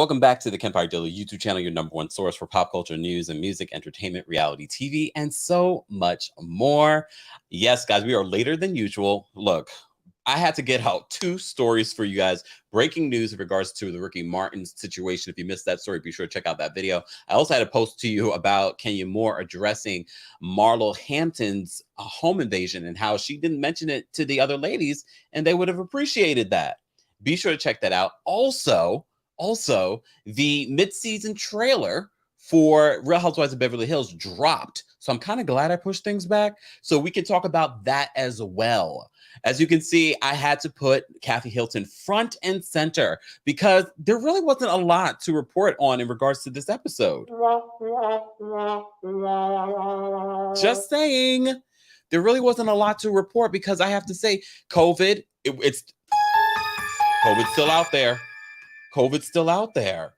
Welcome back to the Kempire Daily YouTube channel, your number one source for pop culture news and music, entertainment, reality TV, and so much more. Yes, guys, we are later than usual. Look, I had to get out 2 stories for you guys. Breaking news in regards to the Ricky Martin situation. If you missed that story, be sure to check out that video. I also had a post to you about Kenya Moore addressing Marlo Hampton's home invasion and how she didn't mention it to the other ladies, and they would have appreciated that. Be sure to check that out. Also, the mid-season trailer for Real Housewives of Beverly Hills dropped. So I'm kind of glad I pushed things back so we can talk about that as well. As you can see, I had to put Kathy Hilton front and center because there really wasn't a lot to report on in regards to this episode. Just saying, there really wasn't a lot to report because I have to say, COVID's still out there. COVID's still out there.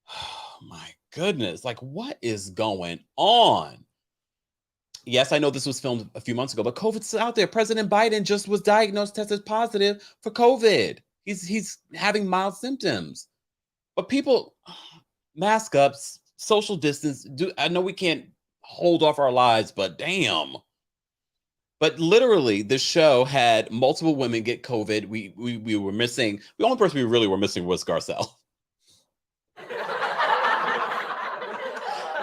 Oh my goodness. Like, what is going on? Yes, I know this was filmed a few months ago, but COVID's still out there. President Biden just was diagnosed, tested positive for COVID. He's having mild symptoms. But people, mask up, social distance. I know we can't hold off our lives, but damn. But literally, the show had multiple women get COVID. We were missing. The only person we really were missing was Garcelle.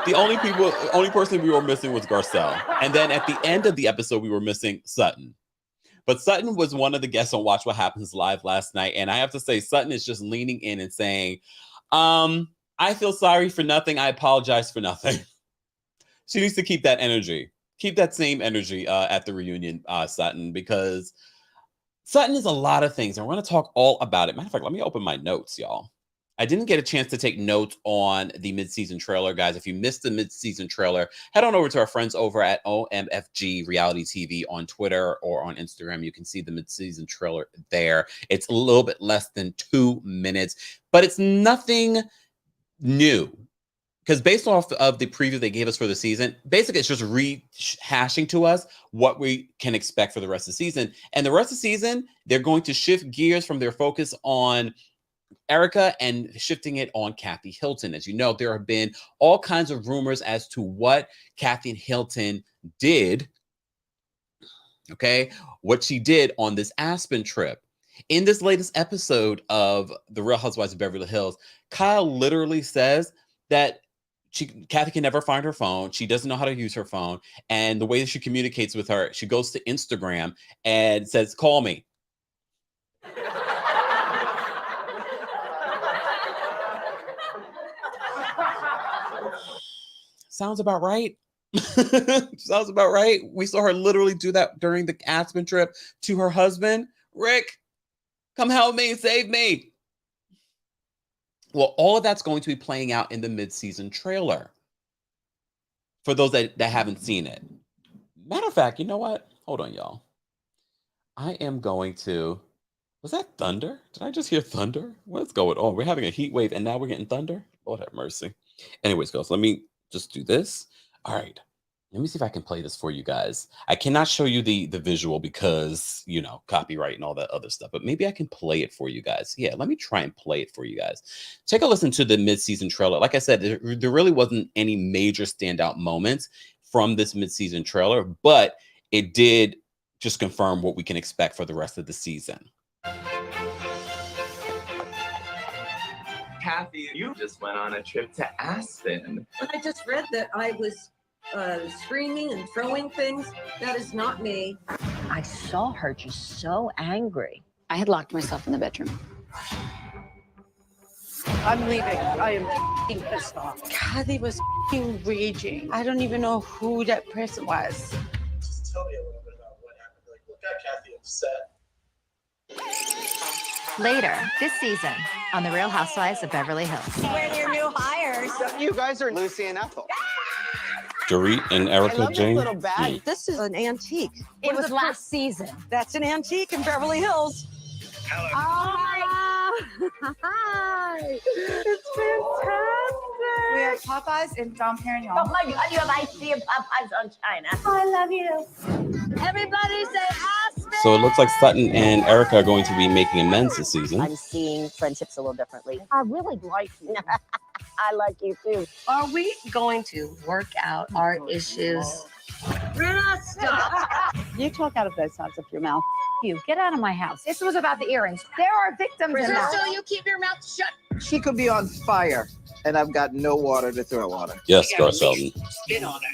The only person we were missing was Garcelle. And then at the end of the episode, we were missing Sutton. But Sutton was one of the guests on Watch What Happens Live last night. And I have to say, Sutton is just leaning in and saying, I feel sorry for nothing. I apologize for nothing. She needs to keep that energy. Keep that same energy at the reunion, Sutton, because Sutton is a lot of things. And we're going to talk all about it. Matter of fact, let me open my notes, y'all. I didn't get a chance to take notes on the mid-season trailer, guys. If you missed the mid-season trailer, head on over to our friends over at OMFG Reality TV on Twitter or on Instagram. You can see the mid-season trailer there. It's a little bit less than 2 minutes, but it's nothing new. Because based off of the preview they gave us for the season, basically it's just rehashing to us what we can expect for the rest of the season. And the rest of the season, they're going to shift gears from their focus on Erica and shifting it on Kathy Hilton. As you know, there have been all kinds of rumors as to what Kathy Hilton did, okay, what she did on this Aspen trip. In this latest episode of The Real Housewives of Beverly Hills, Kyle literally says that Kathy can never find her phone. She doesn't know how to use her phone. And the way that she communicates with her, she goes to Instagram and says, call me. Sounds about right. Sounds about right. We saw her literally do that during the Aspen trip to her husband. Rick, come help me, save me. Well, all of that's going to be playing out in the mid-season trailer for those that haven't seen it. Matter of fact, you know what? Hold on, y'all. I am going to... Was that thunder? Did I just hear thunder? What's going on? We're having a heat wave and now we're getting thunder? Lord have mercy. Anyways, girls, let me just do this. All right. Let me see if I can play this for you guys. I cannot show you the visual because, you know, copyright and all that other stuff, but maybe I can play it for you guys. Yeah, let me try and play it for you guys. Take a listen to the mid-season trailer. Like I said, there really wasn't any major standout moments from this mid-season trailer, but it did just confirm what we can expect for the rest of the season. Kathy, you just went on a trip to Aspen. I just read that I was screaming and throwing things. That is not me. I saw her just so angry. I had locked myself in the bedroom. I'm leaving. I am f***ing pissed off. Kathy was f***ing raging. I don't even know who that person was. Just tell me a little bit about what happened. Like, what got Kathy upset? Later this season on The Real Housewives of Beverly Hills. We're your new hires. You guys are Lucy and Ethel. Dorit and Erica Jane. Little bag. This is an antique. It was last season. That's an antique in Beverly Hills. Hello. Oh, hi. It's fantastic. We have Popeyes and Dom Perignon. Oh my God, you have ice cream Popeyes on China. I love you. Everybody say Aspen! So it looks like Sutton and Erica are going to be making amends this season. I'm seeing friendships a little differently. I really like you. I like you too. Are we going to work out our issues? Stop. You talk out of both sides of your mouth. You get out of my house. This was about the earrings. There are victims in that. Crystal, you keep your mouth shut. She could be on fire, and I've got no water to throw on her. Yes, Garcelle. Spit on her.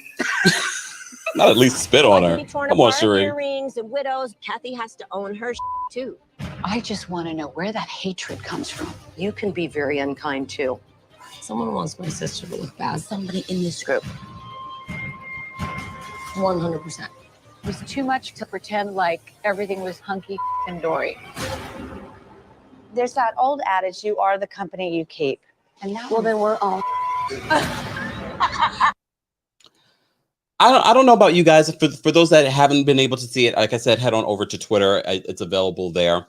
Not at least spit on her. Come on, Sheree. Earrings and widows. Kathy has to own her too. I just want to know where that hatred comes from. You can be very unkind too. Someone wants my sister to look bad. Somebody in this group. 100%. It was too much to pretend like everything was hunky and dory. There's that old adage, you are the company you keep. And now Well, then we're all. I don't know about you guys. For those that haven't been able to see it, like I said, head on over to Twitter. It's available there.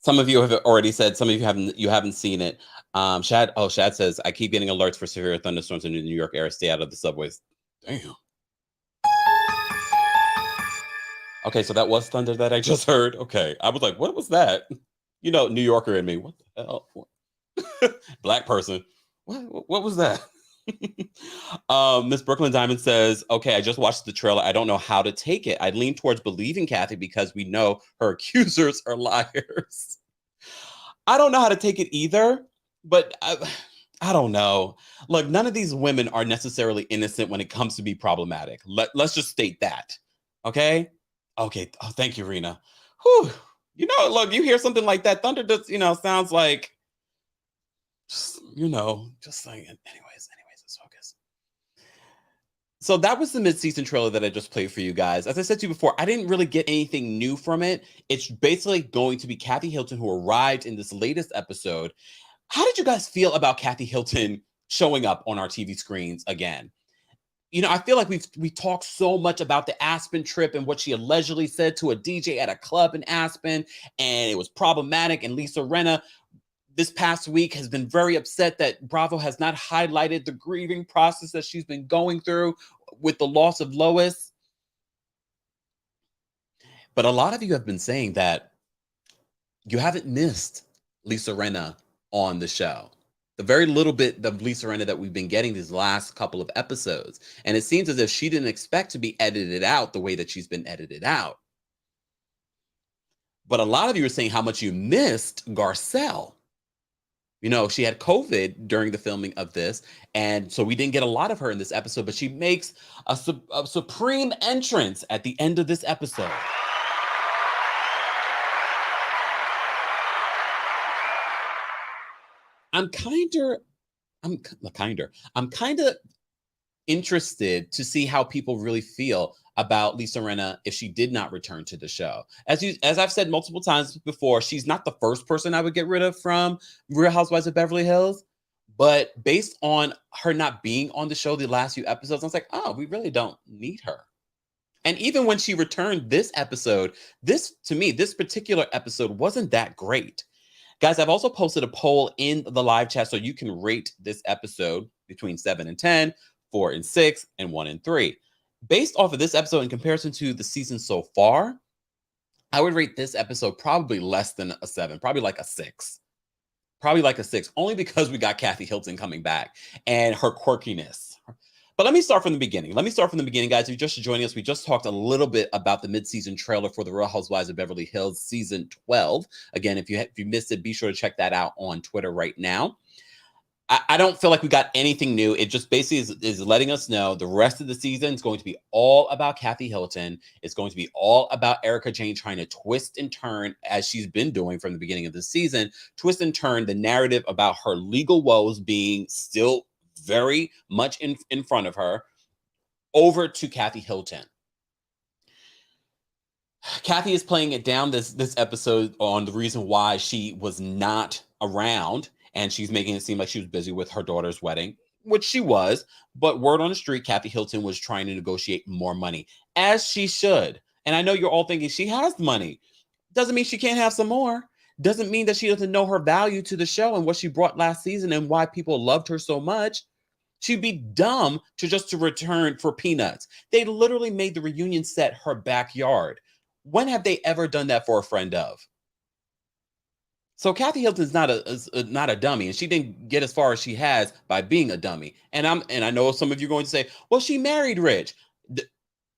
Some of you have already said. Some of you haven't seen it. Shad says, I keep getting alerts for severe thunderstorms in the New York area. Stay out of the subways. Damn. Okay, so that was thunder that I just heard. Okay, I was like, what was that? You know, New Yorker in me. What the hell? Black person. What was that? Miss Brooklyn Diamond says, okay, I just watched the trailer. I don't know how to take it. I lean towards believing Kathy because we know her accusers are liars. I don't know how to take it either, but I don't know. Look, none of these women are necessarily innocent when it comes to be problematic. Let's just state that. Okay? Okay. Oh, thank you, Rena. Whew. You know, look, you hear something like that. Thunder just, sounds like, just saying. Anyways, let's focus. So that was the mid-season trailer that I just played for you guys. As I said to you before, I didn't really get anything new from it. It's basically going to be Kathy Hilton, who arrived in this latest episode. How did you guys feel about Kathy Hilton showing up on our TV screens again? I feel like we talked so much about the Aspen trip and what she allegedly said to a DJ at a club in Aspen, and it was problematic. And Lisa Rinna this past week has been very upset that Bravo has not highlighted the grieving process that she's been going through with the loss of Lois. But a lot of you have been saying that you haven't missed Lisa Rinna on the show. The very little bit of Lisa Rinna that we've been getting these last couple of episodes. And it seems as if she didn't expect to be edited out the way that she's been edited out. But a lot of you are saying how much you missed Garcelle. She had COVID during the filming of this, and so we didn't get a lot of her in this episode, but she makes a supreme entrance at the end of this episode. I'm kind of interested to see how people really feel about Lisa Rinna if she did not return to the show. As I've said multiple times before, she's not the first person I would get rid of from Real Housewives of Beverly Hills, but based on her not being on the show the last few episodes, I was like, oh, we really don't need her. And even when she returned this episode, this particular episode wasn't that great. Guys, I've also posted a poll in the live chat so you can rate this episode between 7 and 10, 4 and 6, and 1 and 3. Based off of this episode in comparison to the season so far, I would rate this episode probably less than a 7, probably like a 6. Probably like a 6, only because we got Kathy Hilton coming back and her quirkiness. But let me start from the beginning. Guys. If you're just joining us, we just talked a little bit about the mid-season trailer for The Real Housewives of Beverly Hills season 12. Again, if you missed it, be sure to check that out on Twitter right now. I don't feel like we got anything new. It just basically is letting us know the rest of the season is going to be all about Kathy Hilton. It's going to be all about Erica Jane trying to twist and turn, as she's been doing from the beginning of the season, twist and turn the narrative about her legal woes being still very much in front of her over to Kathy Hilton. Kathy is playing it down this episode on the reason why she was not around, and she's making it seem like she was busy with her daughter's wedding, which she was. But word on the street, Kathy Hilton was trying to negotiate more money, as she should. And I know you're all thinking she has money. Doesn't mean she can't have some more. Doesn't mean that she doesn't know her value to the show and what she brought last season and why people loved her so much. She'd be dumb to return for peanuts. They literally made the reunion set her backyard. When have they ever done that for a friend of? So Kathy Hilton's not a dummy, and she didn't get as far as she has by being a dummy. And I know some of you are going to say, well, she married rich.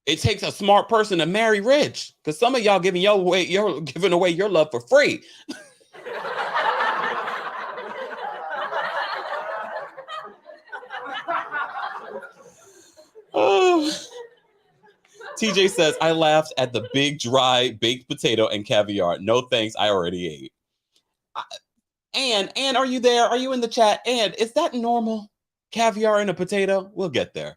It takes a smart person to marry rich, because some of y'all giving away your love for free. Oh. TJ says, I laughed at the big dry baked potato and caviar. No thanks, I already ate. And are you there? Are you in the chat? And is that normal? Caviar and a potato? We'll get there.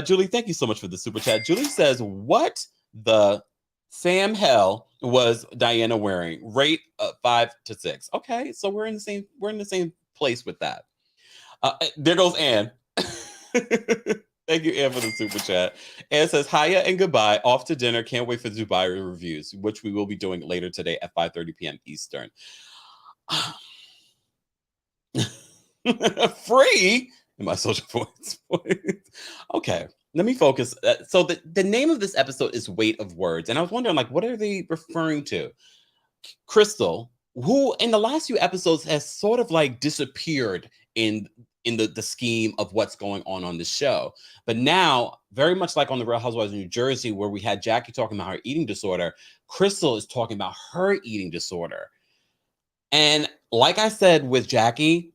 Julie, thank you so much for the super chat. Julie says, what the Sam hell was Diana wearing? Rate 5 to 6. Okay, so we're in the same place with that. There goes Ann. Thank you, Ann, for the super chat. Ann says, hiya and goodbye. Off to dinner. Can't wait for Dubai reviews, which we will be doing later today at 5:30 p.m. Eastern. Free in my social voice. Okay, let me focus. So the name of this episode is Weight of Words. And I was wondering, like, what are they referring to? Crystal, who in the last few episodes has sort of like disappeared in the scheme of what's going on the show. But now, very much like on the Real Housewives of New Jersey, where we had Jackie talking about her eating disorder, Crystal is talking about her eating disorder. And like I said with Jackie,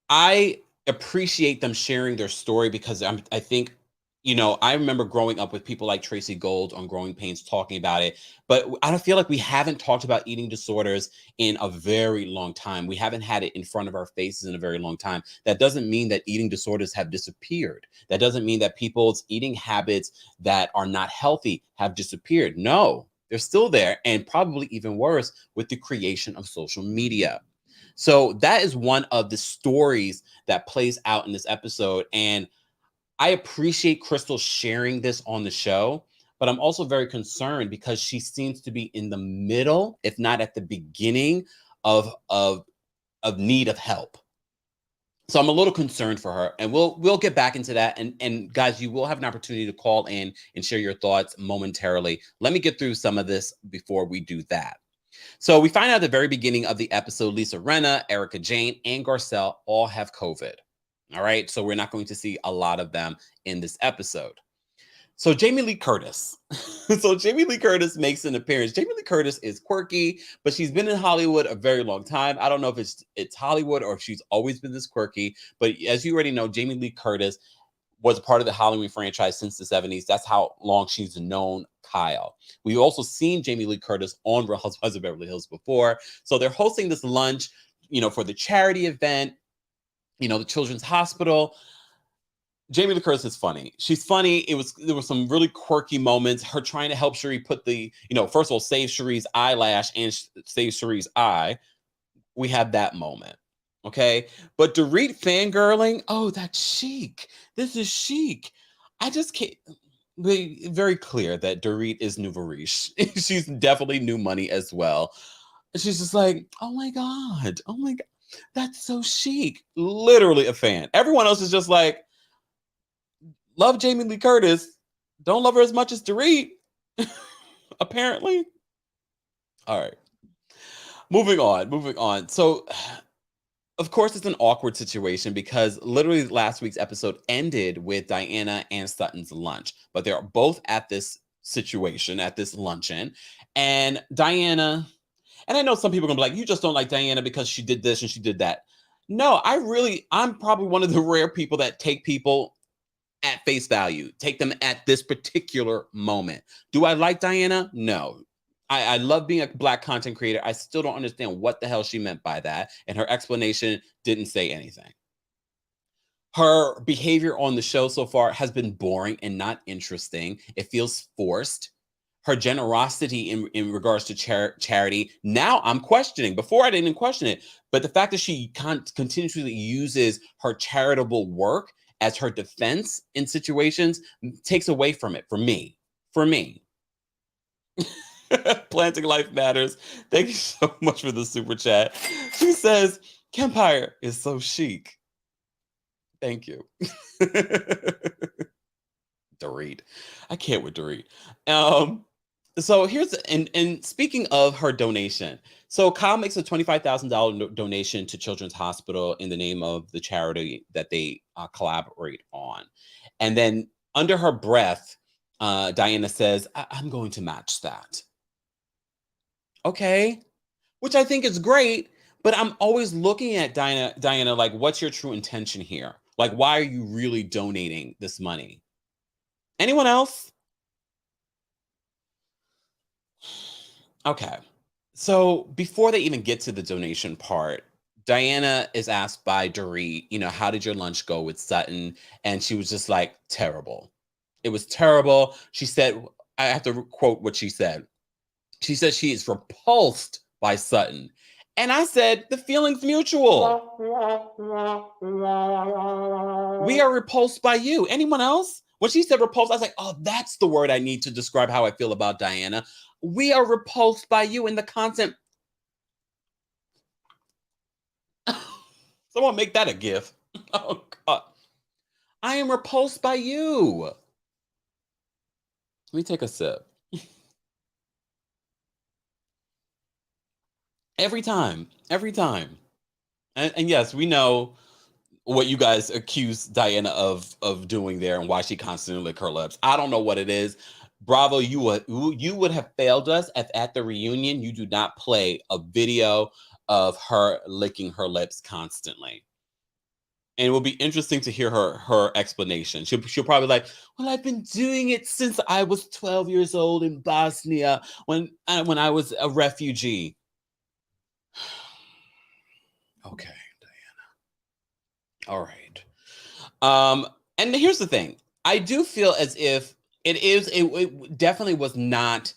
I appreciate them sharing their story, because I think, you know, I remember growing up with people like Tracy Gold on Growing Pains talking about it, but I don't feel like we haven't talked about eating disorders in a very long time. We haven't had it in front of our faces in a very long time. That doesn't mean that eating disorders have disappeared. That doesn't mean that people's eating habits that are not healthy have disappeared. No, they're still there, and probably even worse with the creation of social media. So that is one of the stories that plays out in this episode. And I appreciate Crystal sharing this on the show, but I'm also very concerned because she seems to be in the middle, if not at the beginning of need of help. So I'm a little concerned for her, and we'll get back into that. And guys, you will have an opportunity to call in and share your thoughts momentarily. Let me get through some of this before we do that. So we find out at the very beginning of the episode, Lisa Rinna, Erica Jane, and Garcelle all have COVID. All right, so we're not going to see a lot of them in this episode. So Jamie Lee Curtis. So Jamie Lee Curtis makes an appearance. Jamie Lee Curtis is quirky, but she's been in Hollywood a very long time. I don't know if it's Hollywood or if she's always been this quirky, but as you already know, Jamie Lee Curtis was a part of the Halloween franchise since the 70s. That's how long she's known Kyle. We've also seen Jamie Lee Curtis on Real Housewives of Beverly Hills before. So they're hosting this lunch, you know, for the charity event, you know, the Children's Hospital. Jamie Lee Curtis is funny. She's funny. There were some really quirky moments. Her trying to help Cherie put the, you know, first of all, save Cherie's eyelash and save Cherie's eye. We had that moment. Okay. But Dorit fangirling, oh, that's chic. This is chic. I just can't be very clear that Dorit is nouveau riche. She's definitely new money as well. She's just like, oh my God. Oh my God. That's so chic. Literally a fan. Everyone else is just like, love Jamie Lee Curtis. Don't love her as much as Dorit. Apparently. All right. Moving on. So, of course, it's an awkward situation because literally last week's episode ended with Diana and Sutton's lunch. But they're both at this situation, at this luncheon. And Diana... And I know some people are gonna be like, you just don't like Diana because she did this and she did that. No, I'm probably one of the rare people that take people at face value, take them at this particular moment. Do I like Diana? No. I love being a Black content creator. I still don't understand what the hell she meant by that. And her explanation didn't say anything. Her behavior on the show so far has been boring and not interesting. It feels forced. Her generosity in regards to charity, now I'm questioning. Before I didn't question it, but the fact that she continuously uses her charitable work as her defense in situations takes away from it for me. Planting Life Matters. Thank you so much for the super chat. She says, Kempire is so chic. Thank you. Dorit. I can't with Dorit. So here's and speaking of her donation, so Kyle makes a $25,000 donation to Children's Hospital in the name of the charity that they collaborate on, and then under her breath, Diana says, "I'm going to match that." Okay, which I think is great, but I'm always looking at Diana, like, what's your true intention here? Like, why are you really donating this money? Anyone else? Okay. So before they even get to the donation part, Diana is asked by Dorit, how did your lunch go with Sutton? And she was just like, terrible. It was terrible. She said, I have to quote what she said. She said she is repulsed by Sutton. And I said, the feeling's mutual. We are repulsed by you. Anyone else? When she said repulsed, I was like, oh, that's the word I need to describe how I feel about Diana. We are repulsed by you in the content. Someone make that a GIF. Oh, God. I am repulsed by you. Let me take a sip. Every time. And yes, we know what you guys accuse Diana of doing there and why she constantly lick her lips. I don't know what it is. Bravo, you would have failed us if at the reunion you do not play a video of her licking her lips constantly. And it will be interesting to hear her explanation. She'll probably like, well, I've been doing it since I was 12 years old in Bosnia when I was a refugee. Okay, Diana. All right. And here's the thing. I do feel as if it definitely was not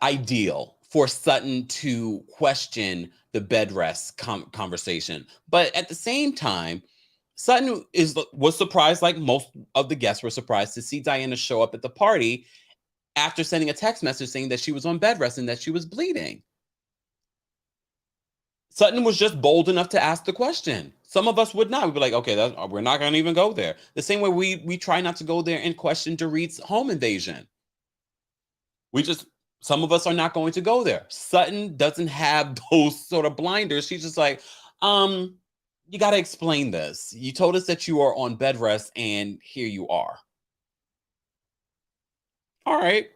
ideal for Sutton to question the bed rest conversation. But at the same time, Sutton was surprised, like most of the guests were surprised, to see Diana show up at the party after sending a text message saying that she was on bed rest and that she was bleeding. Sutton was just bold enough to ask the question. Some of us would not. We'd be like, okay, we're not going to even go there. The same way we try not to go there and question Dorit's home invasion. Some of us are not going to go there. Sutton doesn't have those sort of blinders. She's just like, you got to explain this. You told us that you are on bed rest and here you are. All right.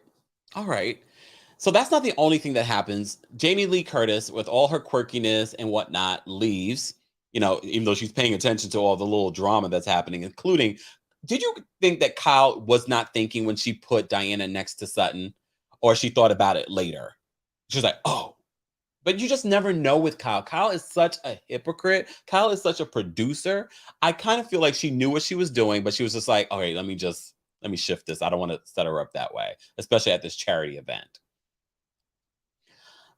So that's not the only thing that happens. Jamie Lee Curtis, with all her quirkiness and whatnot, leaves, even though she's paying attention to all the little drama that's happening, including, did you think that Kyle was not thinking when she put Diana next to Sutton, or she thought about it later? She was like, oh, but you just never know with Kyle. Kyle is such a hypocrite. Kyle is such a producer. I kind of feel like she knew what she was doing, but she was just like, okay, let me shift this. I don't want to set her up that way, especially at this charity event.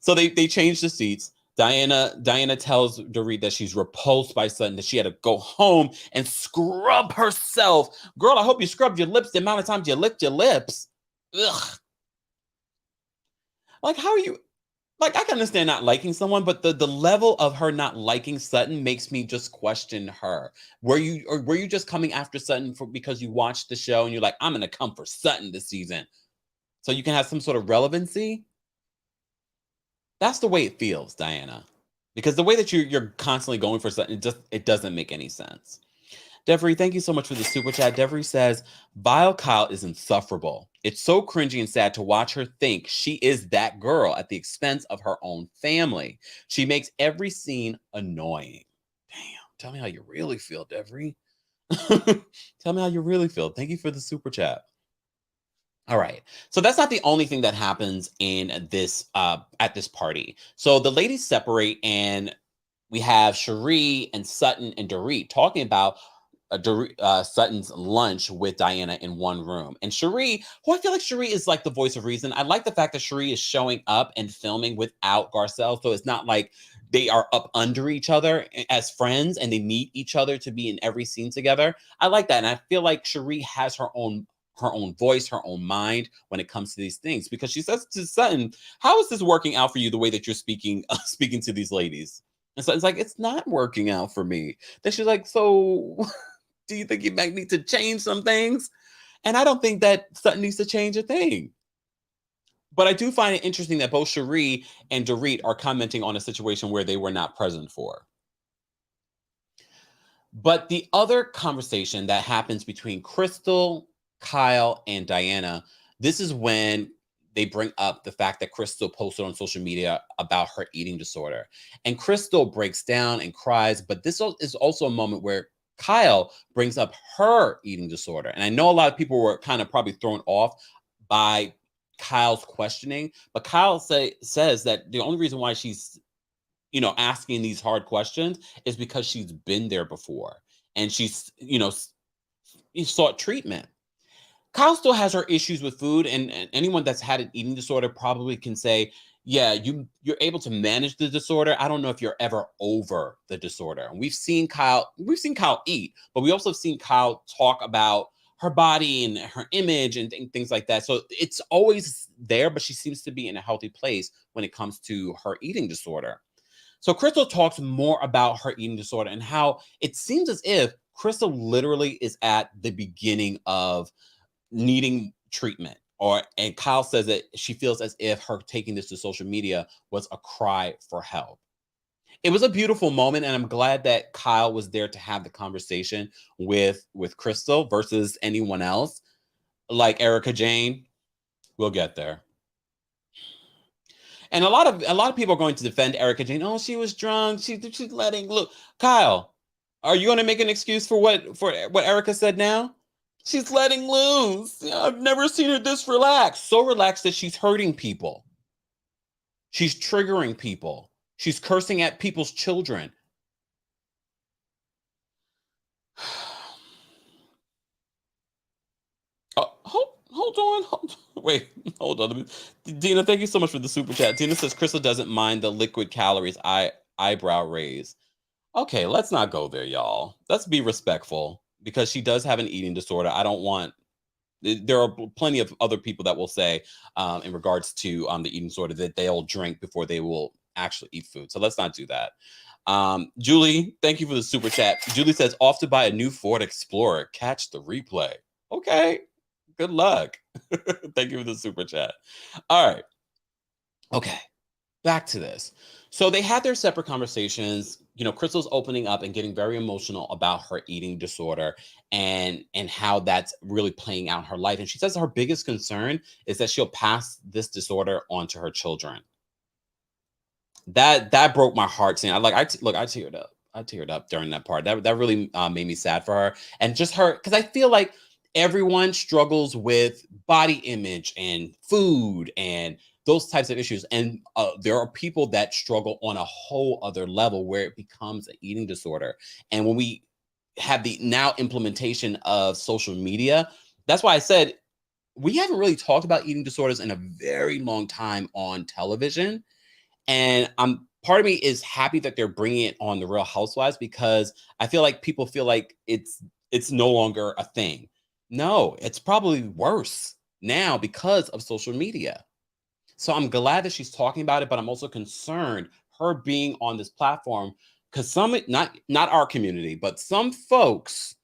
So they changed the seats. Diana tells Dorit that she's repulsed by Sutton, that she had to go home and scrub herself. Girl, I hope you scrubbed your lips the amount of times you licked your lips. Ugh. Like, how are you? Like, I can understand not liking someone, but the level of her not liking Sutton makes me just question her. Were you just coming after Sutton because you watched the show and you're like, I'm gonna come for Sutton this season, so you can have some sort of relevancy? That's the way it feels, Diana, because the way that you're constantly going for Sutton, it doesn't make any sense. Devery, thank you so much for the super chat. Devery says, Vile Kyle is insufferable. It's so cringy and sad to watch her think she is that girl at the expense of her own family. She makes every scene annoying. Damn, tell me how you really feel, Devery. Tell me how you really feel. Thank you for the super chat. All right. So that's not the only thing that happens in this at this party. So the ladies separate and we have Cherie and Sutton and Dorit talking about Sutton's lunch with Diana in one room. And Cherie, who I feel like Cherie is like the voice of reason. I like the fact that Cherie is showing up and filming without Garcelle. So it's not like they are up under each other as friends and they meet each other to be in every scene together. I like that. And I feel like Cherie has her own voice, her own mind when it comes to these things, because she says to Sutton, how is this working out for you the way that you're speaking to these ladies? And Sutton's like, it's not working out for me. Then she's like, so do you think you might need to change some things? And I don't think that Sutton needs to change a thing. But I do find it interesting that both Cherie and Dorit are commenting on a situation where they were not present for. But the other conversation that happens between Crystal, Kyle, and Diana, this is when they bring up the fact that Crystal posted on social media about her eating disorder. And Crystal breaks down and cries, but this is also a moment where Kyle brings up her eating disorder. And I know a lot of people were kind of probably thrown off by Kyle's questioning, but Kyle says that the only reason why she's asking these hard questions is because she's been there before and she's sought treatment. Kyle still has her issues with food, and anyone that's had an eating disorder probably can say, yeah, you're able to manage the disorder. I don't know if you're ever over the disorder. And we've seen Kyle eat, but we also have seen Kyle talk about her body and her image and things like that. So it's always there, but she seems to be in a healthy place when it comes to her eating disorder. So Crystal talks more about her eating disorder and how it seems as if Crystal literally is at the beginning of needing treatment. And Kyle says that she feels as if her taking this to social media was a cry for help. It was a beautiful moment, and I'm glad that Kyle was there to have the conversation with Crystal versus anyone else, like Erica Jane. We'll get there. And a lot of people are going to defend Erica Jane. Oh, she was drunk. She's letting look. Kyle, are you going to make an excuse for what Erica said now? She's letting loose. I've never seen her this relaxed. So relaxed that she's hurting people. She's triggering people. She's cursing at people's children. Hold on. Wait, hold on. Dina, thank you so much for the super chat. Dina says Crystal doesn't mind the liquid calories eyebrow raise. Okay, let's not go there, y'all. Let's be respectful because she does have an eating disorder. There are plenty of other people that will say in regards to the eating disorder that they'll drink before they will actually eat food. So let's not do that. Julie, thank you for the super chat. Julie says, off to buy a new Ford Explorer. Catch the replay. Okay, good luck. Thank you for the super chat. All right. Okay, back to this. So they had their separate conversations. Crystal's opening up and getting very emotional about her eating disorder and how that's really playing out in her life. And she says her biggest concern is that she'll pass this disorder on to her children. That broke my heart. Seeing, I teared up. I teared up during that part. That really made me sad for her. And just her, because I feel like everyone struggles with body image and food and those types of issues. And there are people that struggle on a whole other level where it becomes an eating disorder. And when we have the now implementation of social media, that's why I said we haven't really talked about eating disorders in a very long time on television. And part of me is happy that they're bringing it on The Real Housewives because I feel like people feel like it's no longer a thing. No, it's probably worse now because of social media. So I'm glad that she's talking about it, but I'm also concerned her being on this platform because not our community, but some folks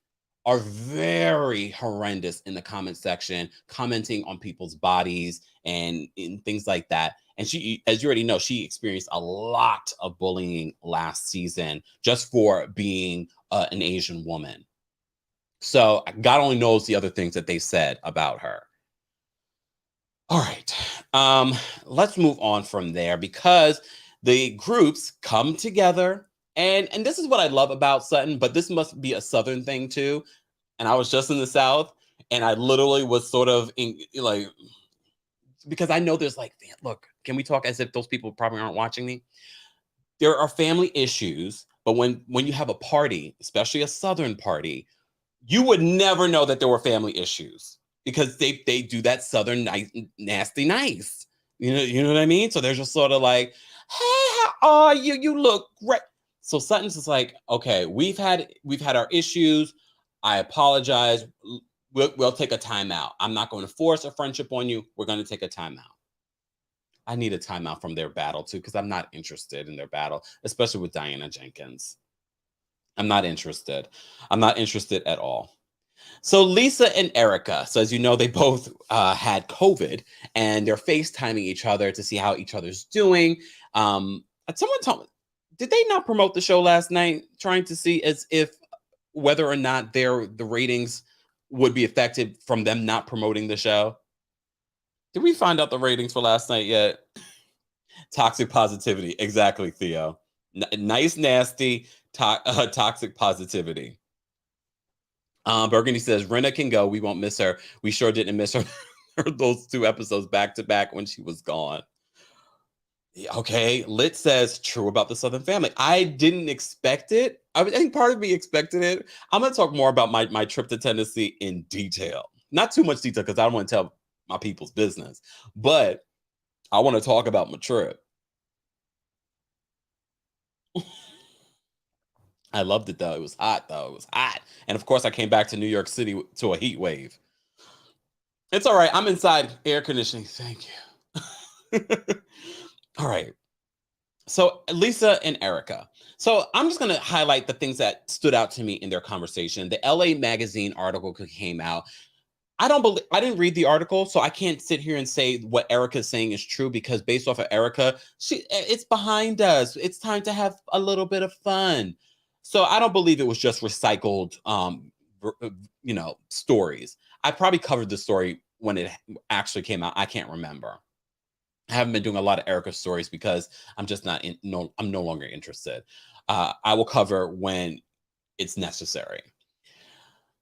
are very horrendous in the comment section, commenting on people's bodies and things like that. And she, as you already know, she experienced a lot of bullying last season just for being an Asian woman. So God only knows the other things that they said about her. All right, let's move on from there because the groups come together. And this is what I love about Sutton, but this must be a Southern thing too. And I was just in the South and I literally was sort of because I know there's look, can we talk as if those people probably aren't watching me? There are family issues, but when you have a party, especially a Southern party, you would never know that there were family issues because they do that Southern nasty nice. You know what I mean? So they're just sort of like, hey, how are you? You look great. So Sutton's just like, okay, we've had our issues. I apologize. We'll take a timeout. I'm not going to force a friendship on you. We're going to take a timeout. I need a timeout from their battle too, because I'm not interested in their battle, especially with Diana Jenkins. I'm not interested. I'm not interested at all. So Lisa and Erica, so as you know, they both had COVID and they're FaceTiming each other to see how each other's doing. Someone told me, did they not promote the show last night, trying to see as if whether or not the ratings would be affected from them not promoting the show? Did we find out the ratings for last night yet? Toxic positivity. Exactly, Theo. Nice, nasty, toxic positivity. Burgundy says, Renna can go. We won't miss her. We sure didn't miss her those 2 episodes back to back when she was gone. Okay. Lit says, true about the Southern family. I didn't expect it. I think part of me expected it. I'm going to talk more about my trip to Tennessee in detail. Not too much detail because I don't want to tell my people's business. But I want to talk about my trip. I loved it, though. It was hot, though. It was hot. And, of course, I came back to New York City to a heat wave. It's all right. I'm inside air conditioning. Thank you. All right. So, Lisa and Erica. So, I'm just going to highlight the things that stood out to me in their conversation. The LA Magazine article came out. I didn't read the article, so I can't sit here and say what Erica's saying is true because based off of Erica, it's behind us. It's time to have a little bit of fun. So I don't believe it was just recycled, stories. I probably covered the story when it actually came out. I can't remember. I haven't been doing a lot of Erica stories because I'm just I'm no longer interested. I will cover when it's necessary.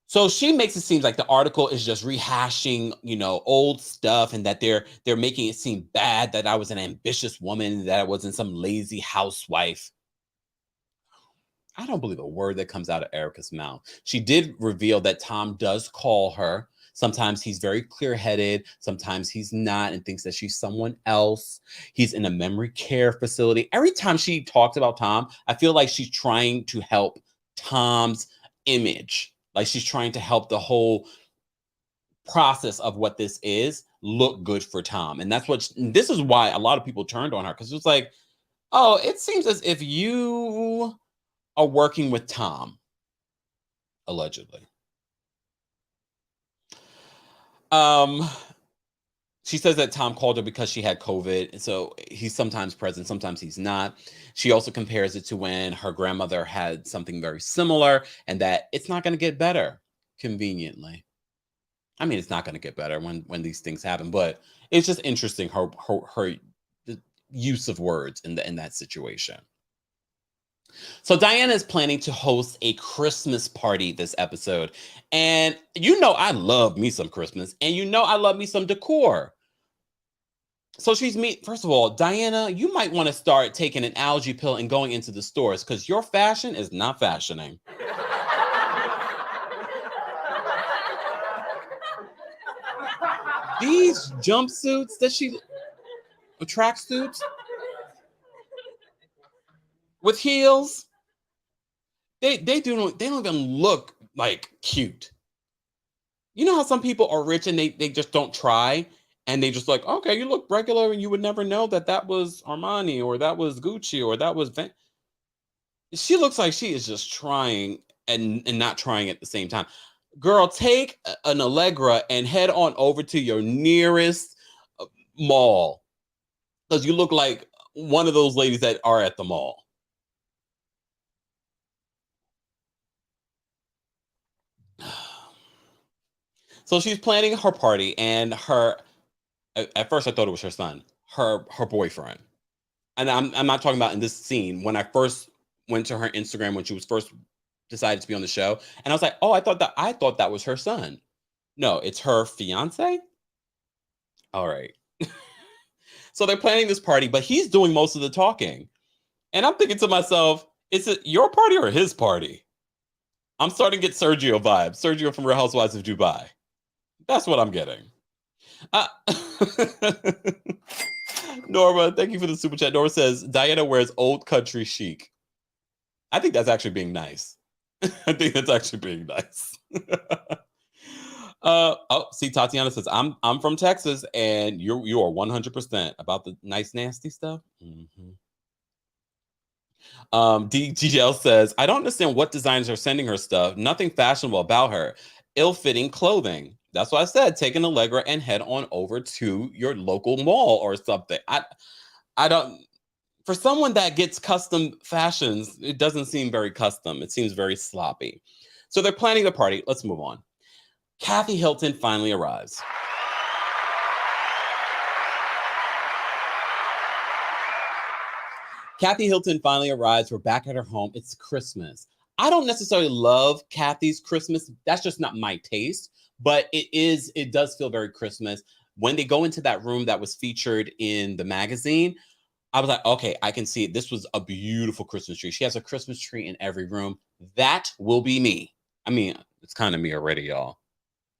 So she makes it seem like the article is just rehashing, old stuff and that they're making it seem bad that I was an ambitious woman, that I wasn't some lazy housewife. I don't believe a word that comes out of Erica's mouth. She did reveal that Tom does call her. Sometimes he's very clear-headed. Sometimes he's not and thinks that she's someone else. He's in a memory care facility. Every time she talks about Tom, I feel like she's trying to help Tom's image. Like she's trying to help the whole process of what this is look good for Tom. And this is why a lot of people turned on her because it's like, oh, it seems as if you are working with Tom, allegedly. She says that Tom called her because she had COVID. So he's sometimes present, sometimes he's not. She also compares it to when her grandmother had something very similar and that it's not going to get better conveniently. I mean, it's not going to get better when these things happen, but it's just interesting her use of words in that situation. So Diana is planning to host a Christmas party this episode. And I love me some Christmas. And I love me some decor. So first of all, Diana, you might want to start taking an allergy pill and going into the stores because your fashion is not fashioning. These jumpsuits tracksuits with heels, they don't even look like cute. You know how some people are rich and they just don't try and they just like, okay, you look regular and you would never know that was Armani or that was Gucci or that was She looks like she is just trying and not trying at the same time. Girl, take an Allegra and head on over to your nearest mall because you look like one of those ladies that are at the mall. So she's planning her party and at first I thought it was her son, her boyfriend. And I'm not talking about in this scene. When I first went to her Instagram when she was first decided to be on the show, and I was like, oh, I thought that was her son. No, it's her fiance. All right. So they're planning this party, but he's doing most of the talking. And I'm thinking to myself, is it your party or his party? I'm starting to get Sergio vibes. Sergio from Real Housewives of Dubai. That's what I'm getting. Norma, thank you for the super chat. Norma says, Diana wears old country chic. I think that's actually being nice. See, Tatiana says, I'm from Texas, and you are 100% about the nice, nasty stuff. Mm-hmm. DGL says, I don't understand what designers are sending her stuff. Nothing fashionable about her. ill-fitting clothing. That's why I said take an Allegra and head on over to your local mall or something. I don't, for someone that gets custom fashions, it doesn't seem very custom. It seems very sloppy. So they're planning the party. Let's move on. Kathy Hilton finally arrives. Kathy Hilton finally arrives. We're back at her home. It's Christmas. I don't necessarily love Kathy's Christmas. That's just not my taste, but it does feel very Christmas. When they go into that room that was featured in the magazine, I was like, okay, I can see it. This was a beautiful Christmas tree. She has a Christmas tree in every room. That will be me. I mean, it's kind of me already, y'all.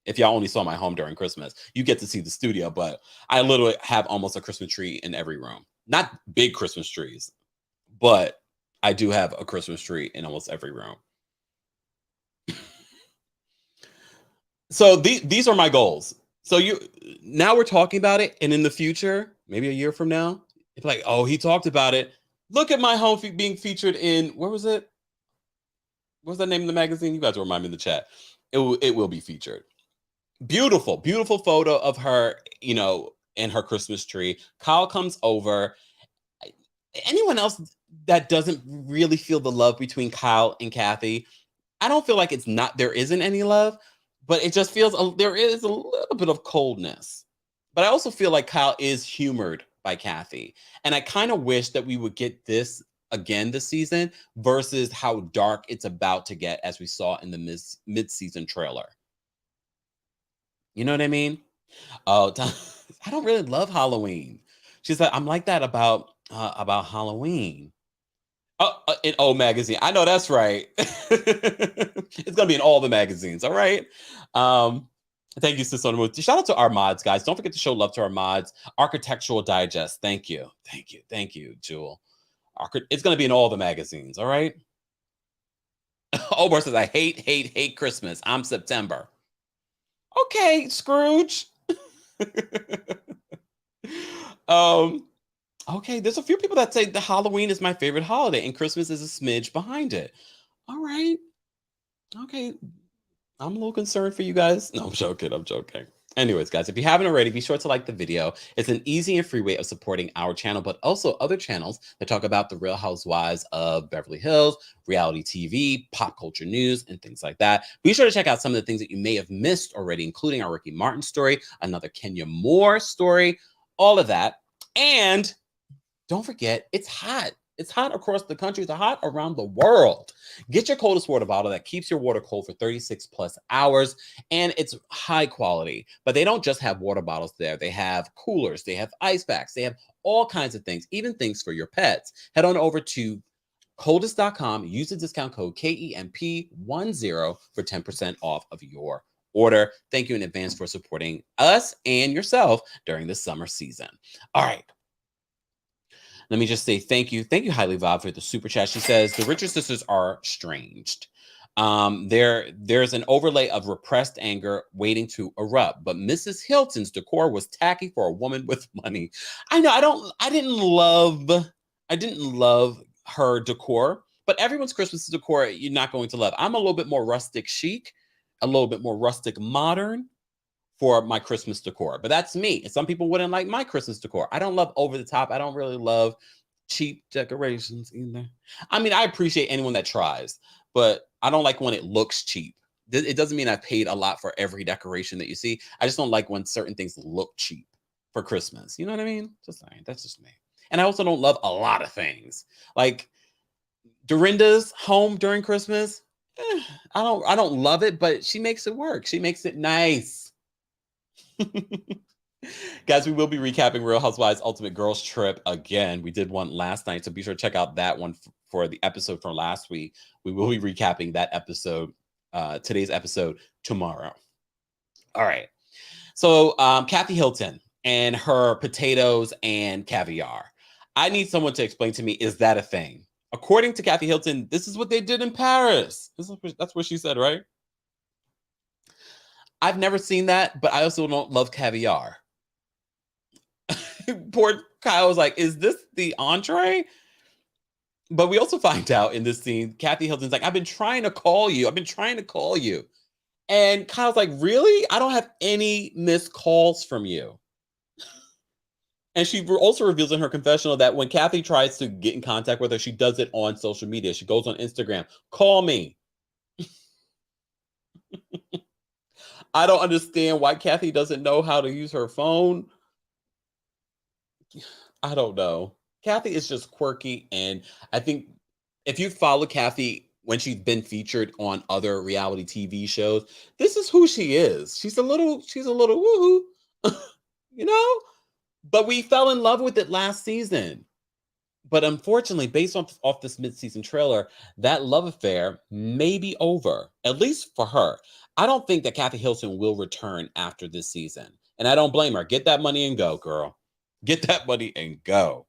If y'all only saw my home during Christmas, you get to see the studio, but I literally have almost a Christmas tree in every room. Not big Christmas trees, but I do have a Christmas tree in almost every room. So these are my goals. So now we're talking about it, and in the future, maybe a year from now, it's like, oh, he talked about it. Look at my home being featured in, where was it? What's the name of the magazine? You guys will remind me in the chat. It will be featured. Beautiful, beautiful photo of her, you know, in her Christmas tree. Kyle comes over. Anyone else that doesn't really feel the love between Kyle and Kathy, I don't feel like there isn't any love, but it just feels there is a little bit of coldness. But I also feel like Kyle is humored by Kathy. And I kind of wish that we would get this again this season versus how dark it's about to get, as we saw in the mid-season trailer. You know what I mean? Oh, I don't really love Halloween. She's like, I'm like that about Halloween. In O magazine. I know that's right. It's gonna be in all the magazines. All right. Thank you, Sis on the Move. Shout out to our mods, guys. Don't forget to show love to our mods. Architectural Digest. Thank you, Jewel. It's gonna be in all the magazines. All right. Obar says, I hate Christmas. I'm September. Okay, Scrooge. Okay, there's a few people that say the Halloween is my favorite holiday and Christmas is a smidge behind it. All right. Okay. I'm a little concerned for you guys. No, I'm joking. Anyways, guys, if you haven't already, be sure to like the video. It's an easy and free way of supporting our channel, but also other channels that talk about the Real Housewives of Beverly Hills, reality TV, pop culture news, and things like that. Be sure to check out some of the things that you may have missed already, including our Ricky Martin story, another Kenya Moore story, all of that. And don't forget, it's hot. It's hot across the country. It's hot around the world. Get your coldest water bottle that keeps your water cold for 36 plus hours, and it's high quality. But they don't just have water bottles there. They have coolers. They have ice packs. They have all kinds of things, even things for your pets. Head on over to coldest.com. Use the discount code KEMP10 for 10% off of your order. Thank you in advance for supporting us and yourself during the summer season. All right. Let me just say thank you. Thank you, Highly Vibe, for the super chat. She says, the Richard sisters are estranged. There's an overlay of repressed anger waiting to erupt, but Mrs. Hilton's decor was tacky for a woman with money. I know, I didn't love her decor, but everyone's Christmas decor you're not going to love. I'm a little bit more rustic chic, a little bit more rustic modern for my Christmas decor, but that's me. Some people wouldn't like my Christmas decor. I don't love over the top. I don't really love cheap decorations either. I mean, I appreciate anyone that tries, but I don't like when it looks cheap. It doesn't mean I paid a lot for every decoration that you see. I just don't like when certain things look cheap for Christmas. You know what I mean? Just saying, that's just me. And I also don't love a lot of things. Like Dorinda's home during Christmas. I don't love it, but she makes it work. She makes it nice. Guys, we will be recapping Real Housewives Ultimate Girls Trip again. We did one last night, so be sure to check out that one for the episode from last week. We will be recapping that episode, today's episode, tomorrow. All right. So Kathy Hilton and her potatoes and caviar. I need someone to explain to me, is that a thing? According to Kathy Hilton, this is what they did in Paris. That's what she said, right? I've never seen that, but I also don't love caviar. Poor Kyle was like, is this the entree? But we also find out in this scene, Kathy Hilton's like, I've been trying to call you. And Kyle's like, really? I don't have any missed calls from you. And she also reveals in her confessional that when Kathy tries to get in contact with her, she does it on social media. She goes on Instagram, call me. I don't understand why Kathy doesn't know how to use her phone. I don't know. Kathy is just quirky. And I think if you follow Kathy when she's been featured on other reality TV shows, this is who she is. She's a little woohoo, you know? But we fell in love with it last season. But unfortunately, based off this mid-season trailer, that love affair may be over, at least for her. I don't think that Kathy Hilton will return after this season. And I don't blame her. Get that money and go, girl. Get that money and go.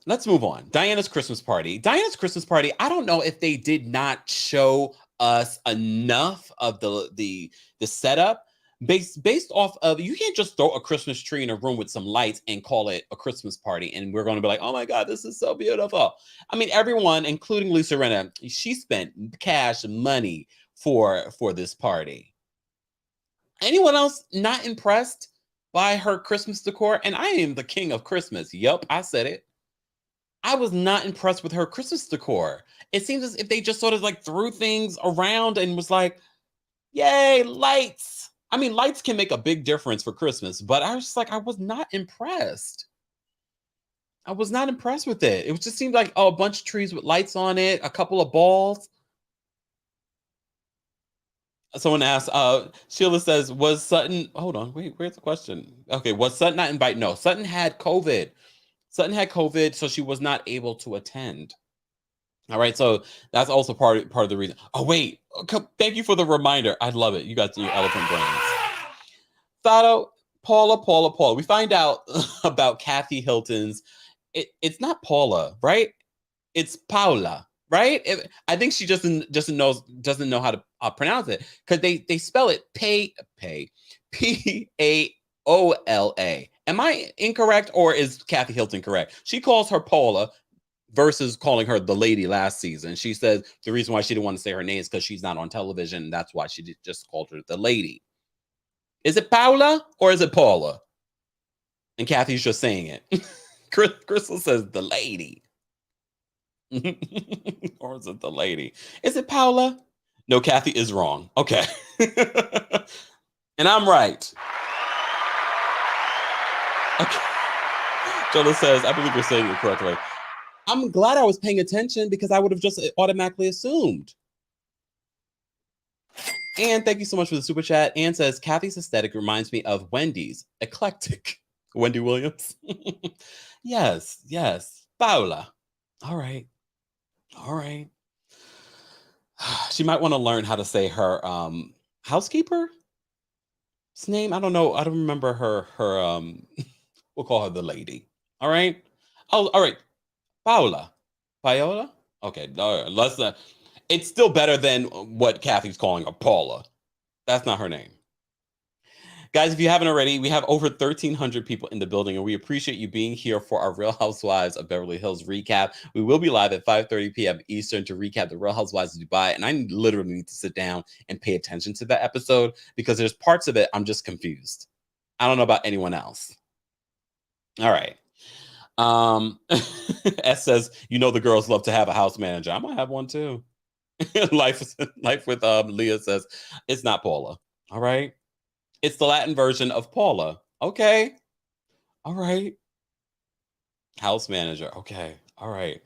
Let's move on. Diana's Christmas party. Diana's Christmas party, I don't know if they did not show us enough of the setup. Based off of, you can't just throw a Christmas tree in a room with some lights and call it a Christmas party. And we're going to be like, oh my God, this is so beautiful. I mean, everyone, including Lisa Rinna, she spent cash money for this party. Anyone else not impressed by her Christmas decor? And I am the king of Christmas. Yup, I said it. I was not impressed with her Christmas decor. It seems as if they just sort of like threw things around and was like, yay, lights. I mean, lights can make a big difference for Christmas, but I was just like, I was not impressed. I was not impressed with it. It just seemed like, oh, a bunch of trees with lights on it, a couple of balls. Someone asked, Sheila says, was Sutton, hold on, wait, where's the question? Okay, was Sutton not invited? No, Sutton had COVID. Sutton had COVID, so she was not able to attend. All right, so that's also part of the reason. Oh, wait, thank you for the reminder. I love it. You got your elephant brains. Thado, Paula. We find out about Kathy Hilton's, it's not Paula, right? It's Paula, right? I think she just doesn't know how to pronounce it, because they spell it Paola. Am I incorrect, or is Kathy Hilton correct? She calls her Paula versus calling her the lady last season. She says the reason why she didn't want to say her name is because she's not on television. And that's why she just called her the lady. Is it Paula or is it Paula? And Kathy's just saying it. Crystal says the lady. Or is it the lady? Is it Paula? No, Kathy is wrong. Okay. And I'm right. Okay. Jonah says, I believe you're saying it correctly. I'm glad I was paying attention, because I would have just automatically assumed. And thank you so much for the super chat. Ann says, Kathy's aesthetic reminds me of Wendy's. Eclectic. Wendy Williams. Yes. Paula. All right. She might want to learn how to say her housekeeper's name. I don't know. I don't remember her we'll call her the lady. All right. Oh, all right. Paola? Okay, let's not. It's still better than what Kathy's calling her, Paula. That's not her name. Guys, if you haven't already, we have over 1,300 people in the building, and we appreciate you being here for our Real Housewives of Beverly Hills recap. We will be live at 5:30 p.m. Eastern to recap the Real Housewives of Dubai, and I literally need to sit down and pay attention to that episode, because there's parts of it I'm just confused. I don't know about anyone else. All right. S says, the girls love to have a house manager. I might have one too. Life with Leah says, it's not Paula. All right. It's the Latin version of Paula. Okay. All right. House manager. Okay. All right.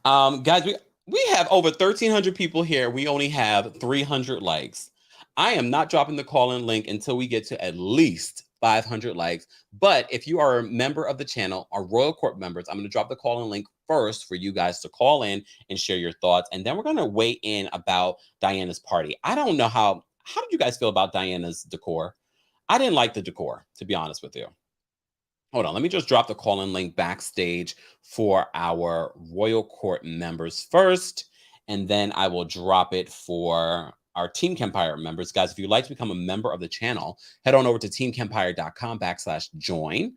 Guys, we have over 1,300 people here. We only have 300 likes. I am not dropping the call-in link until we get to at least 500 likes. But if you are a member of the channel, our Royal Court members, I'm going to drop the call-in link first for you guys to call in and share your thoughts. And then we're going to weigh in about Diana's party. I don't know how did you guys feel about Diana's decor? I didn't like the decor, to be honest with you. Hold on, let me just drop the call-in link backstage for our Royal Court members first, and then I will drop it for our Team Kempire members. Guys, if you'd like to become a member of the channel, head on over to teamkempire.com/join.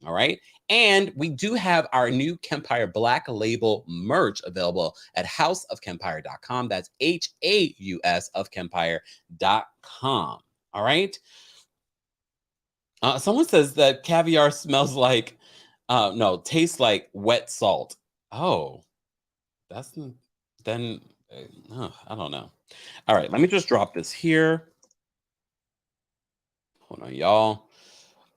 All right. And we do have our new Kempire Black Label merch available at houseofkempire.com. That's HAUS of Kempire.com. All right. Someone says that caviar smells like, tastes like wet salt. Oh, then I don't know. All right, let me just drop this here. Hold on, y'all.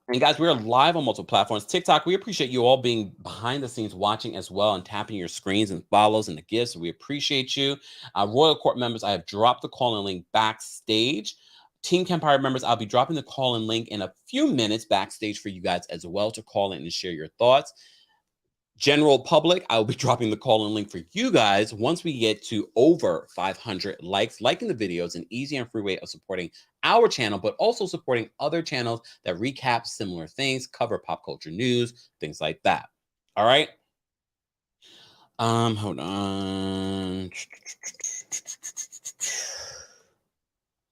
And guys, we're live on multiple platforms. TikTok, we appreciate you all being behind the scenes watching as well and tapping your screens and follows and the gifts. We appreciate you. Royal Court members, I have dropped the call-in link backstage. Team Kempire members, I'll be dropping the call-in link in a few minutes backstage for you guys as well to call in and share your thoughts. General public, I'll be dropping the call-in link for you guys once we get to over 500 likes. Liking the video is an easy and free way of supporting our channel, but also supporting other channels that recap similar things, cover pop culture news, things like that. All right. Hold on.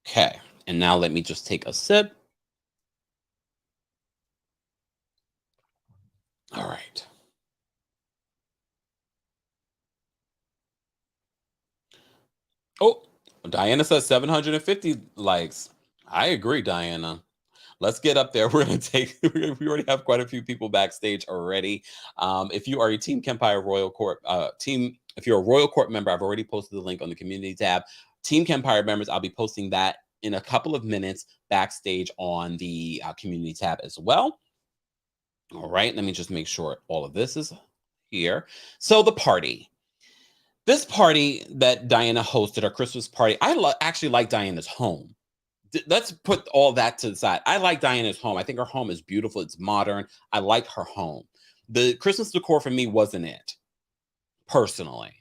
Okay. And now let me just take a sip. All right. Oh, Diana says 750 likes. I agree, Diana. Let's get up there. We're going to take, we already have quite a few people backstage already. If you are a Team Kempire Royal Court if you're a Royal Court member, I've already posted the link on the community tab. Team Kempire members, I'll be posting that in a couple of minutes backstage on the community tab as well. All right, let me just make sure all of this is here. So the party. This party that Diana hosted, her Christmas party, I actually like Diana's home. Let's put all that to the side. I like Diana's home. I think her home is beautiful. It's modern. I like her home. The Christmas decor for me wasn't it, personally.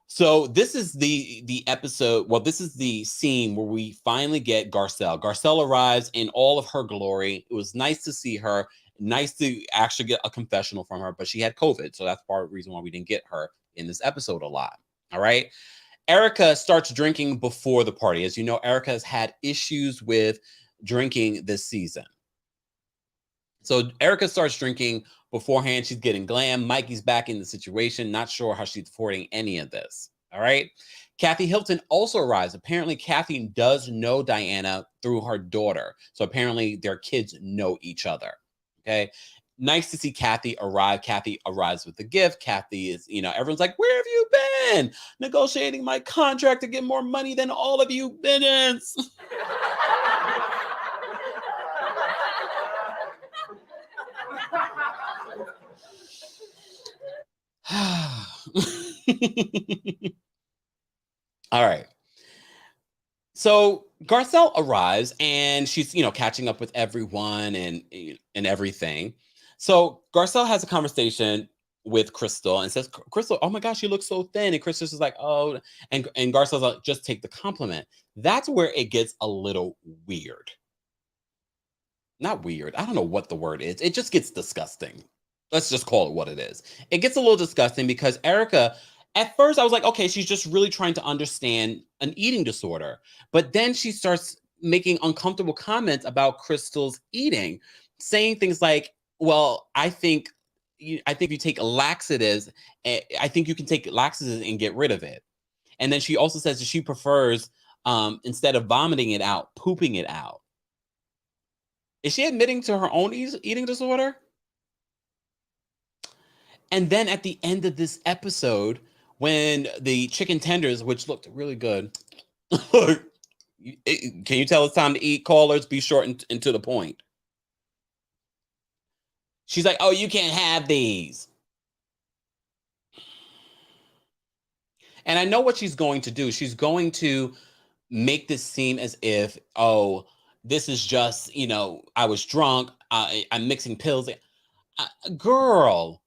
So this is the episode. Well, this is the scene where we finally get Garcelle. Garcelle arrives in all of her glory. It was nice to see her. Nice to actually get a confessional from her, but she had COVID. So that's part of the reason why we didn't get her in this episode a lot. All right. Erica starts drinking before the party. As you know, Erica has had issues with drinking this season. So Erica starts drinking beforehand. She's getting glam. Mikey's back in the situation. Not sure how she's affording any of this. All right. Kathy Hilton also arrives. Apparently, Kathy does know Diana through her daughter. So apparently their kids know each other. Okay. Nice to see Kathy arrive. Kathy arrives with the gift. Kathy is, everyone's like, where have you been? Negotiating my contract to get more money than all of you bidders. All right. So Garcelle arrives and she's, catching up with everyone and everything. So Garcelle has a conversation with Crystal and says, Crystal, oh my gosh, you look so thin. And Crystal's just like, oh, and Garcelle's like, just take the compliment. That's where it gets a little weird. Not weird. I don't know what the word is. It just gets disgusting. Let's just call it what it is. It gets a little disgusting because Erica, at first I was like, okay, she's just really trying to understand an eating disorder. But then she starts making uncomfortable comments about Crystal's eating, saying things like, well, I think you take laxatives, I think you can take laxatives and get rid of it. And then she also says that she prefers, instead of vomiting it out, pooping it out. Is she admitting to her own eating disorder? And then at the end of this episode, when the chicken tenders, which looked really good, can you tell it's time to eat? Callers, be short and to the point. She's like, oh, you can't have these. And I know what she's going to do. She's going to make this seem as if, oh, this is just, I was drunk. I'm mixing pills. Girl,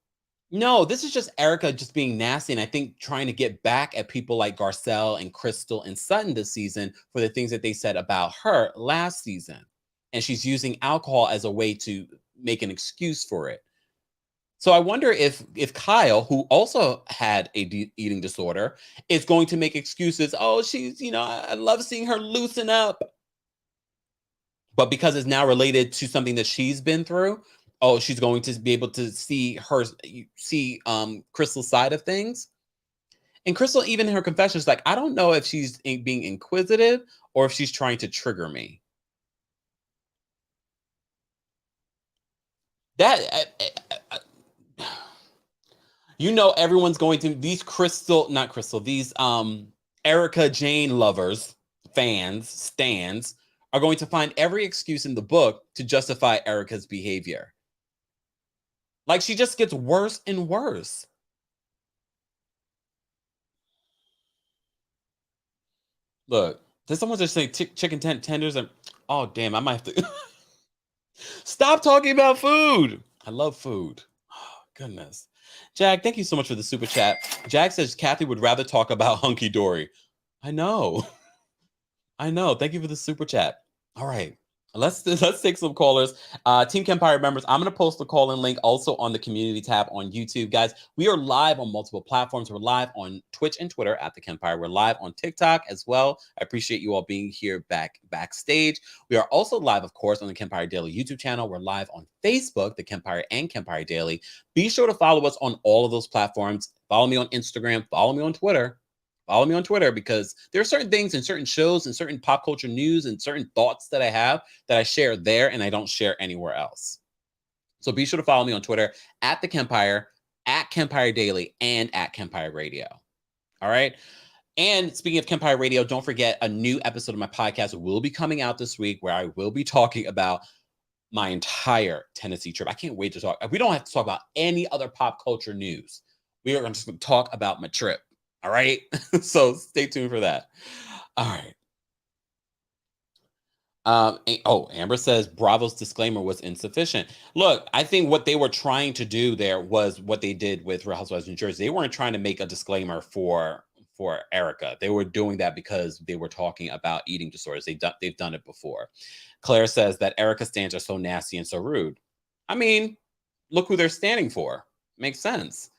no, this is just Erica just being nasty. And I think trying to get back at people like Garcelle and Crystal and Sutton this season for the things that they said about her last season. And she's using alcohol as a way to make an excuse for it. So I wonder if Kyle, who also had a eating disorder, is going to make excuses. Oh, she's, I love seeing her loosen up. But because it's now related to something that she's been through, oh, she's going to be able to see Crystal's side of things. And Crystal, even in her confession, is like, I don't know if she's being inquisitive or if she's trying to trigger me. Everyone's going to these Erica Jane lovers, fans, stans are going to find every excuse in the book to justify Erica's behavior. Like, she just gets worse and worse. Look, did someone just say chicken tenders? And oh, damn, I might have to stop talking about food. I love food. Oh, goodness. Jack, thank you so much for the super chat. Jack says Kathy would rather talk about hunky dory. I know. Thank you for the super chat. All right. Let's take some callers. Team Kempire members, I'm going to post the call-in link also on the community tab on YouTube. Guys, we are live on multiple platforms. We're live on Twitch and Twitter at The Kempire. We're live on TikTok as well. I appreciate you all being here backstage. We are also live, of course, on the Kempire Daily YouTube channel. We're live on Facebook, The Kempire and Kempire Daily. Be sure to follow us on all of those platforms. Follow me on Instagram. Follow me on Twitter. Follow me on Twitter, because there are certain things and certain shows and certain pop culture news and certain thoughts that I have that I share there and I don't share anywhere else. So be sure to follow me on Twitter at The Kempire, at Kempire Daily, and at Kempire Radio. All right. And speaking of Kempire Radio, don't forget a new episode of my podcast will be coming out this week where I will be talking about my entire Tennessee trip. I can't wait to talk. We don't have to talk about any other pop culture news. We are going to talk about my trip. All right. So stay tuned for that. All right. Amber says Bravo's disclaimer was insufficient. Look, I think what they were trying to do there was what they did with Real Housewives of New Jersey. They weren't trying to make a disclaimer for Erica. They were doing that because they were talking about eating disorders. They've done it before. Claire says that Erica stans are so nasty and so rude. I mean, look who they're standing for. Makes sense.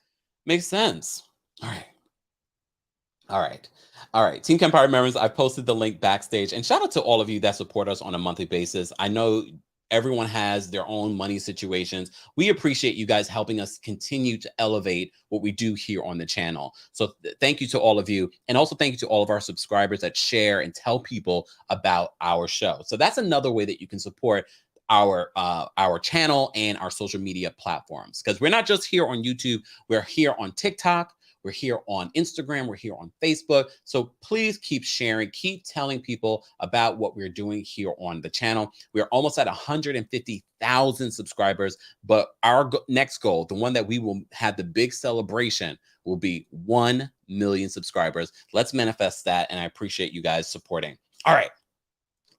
All right. Team Kempire members, I posted the link backstage, and shout out to all of you that support us on a monthly basis. I know everyone has their own money situations. We appreciate you guys helping us continue to elevate what we do here on the channel. So thank you to all of you. And also thank you to all of our subscribers that share and tell people about our show. So that's another way that you can support our channel and our social media platforms, because we're not just here on YouTube. We're here on TikTok. We're here on Instagram. We're here on Facebook. So please keep sharing, keep telling people about what we're doing here on the channel. We are almost at 150,000 subscribers, but our next goal, the one that we will have the big celebration, will be 1 million subscribers. Let's manifest that, and I appreciate you guys supporting. All right.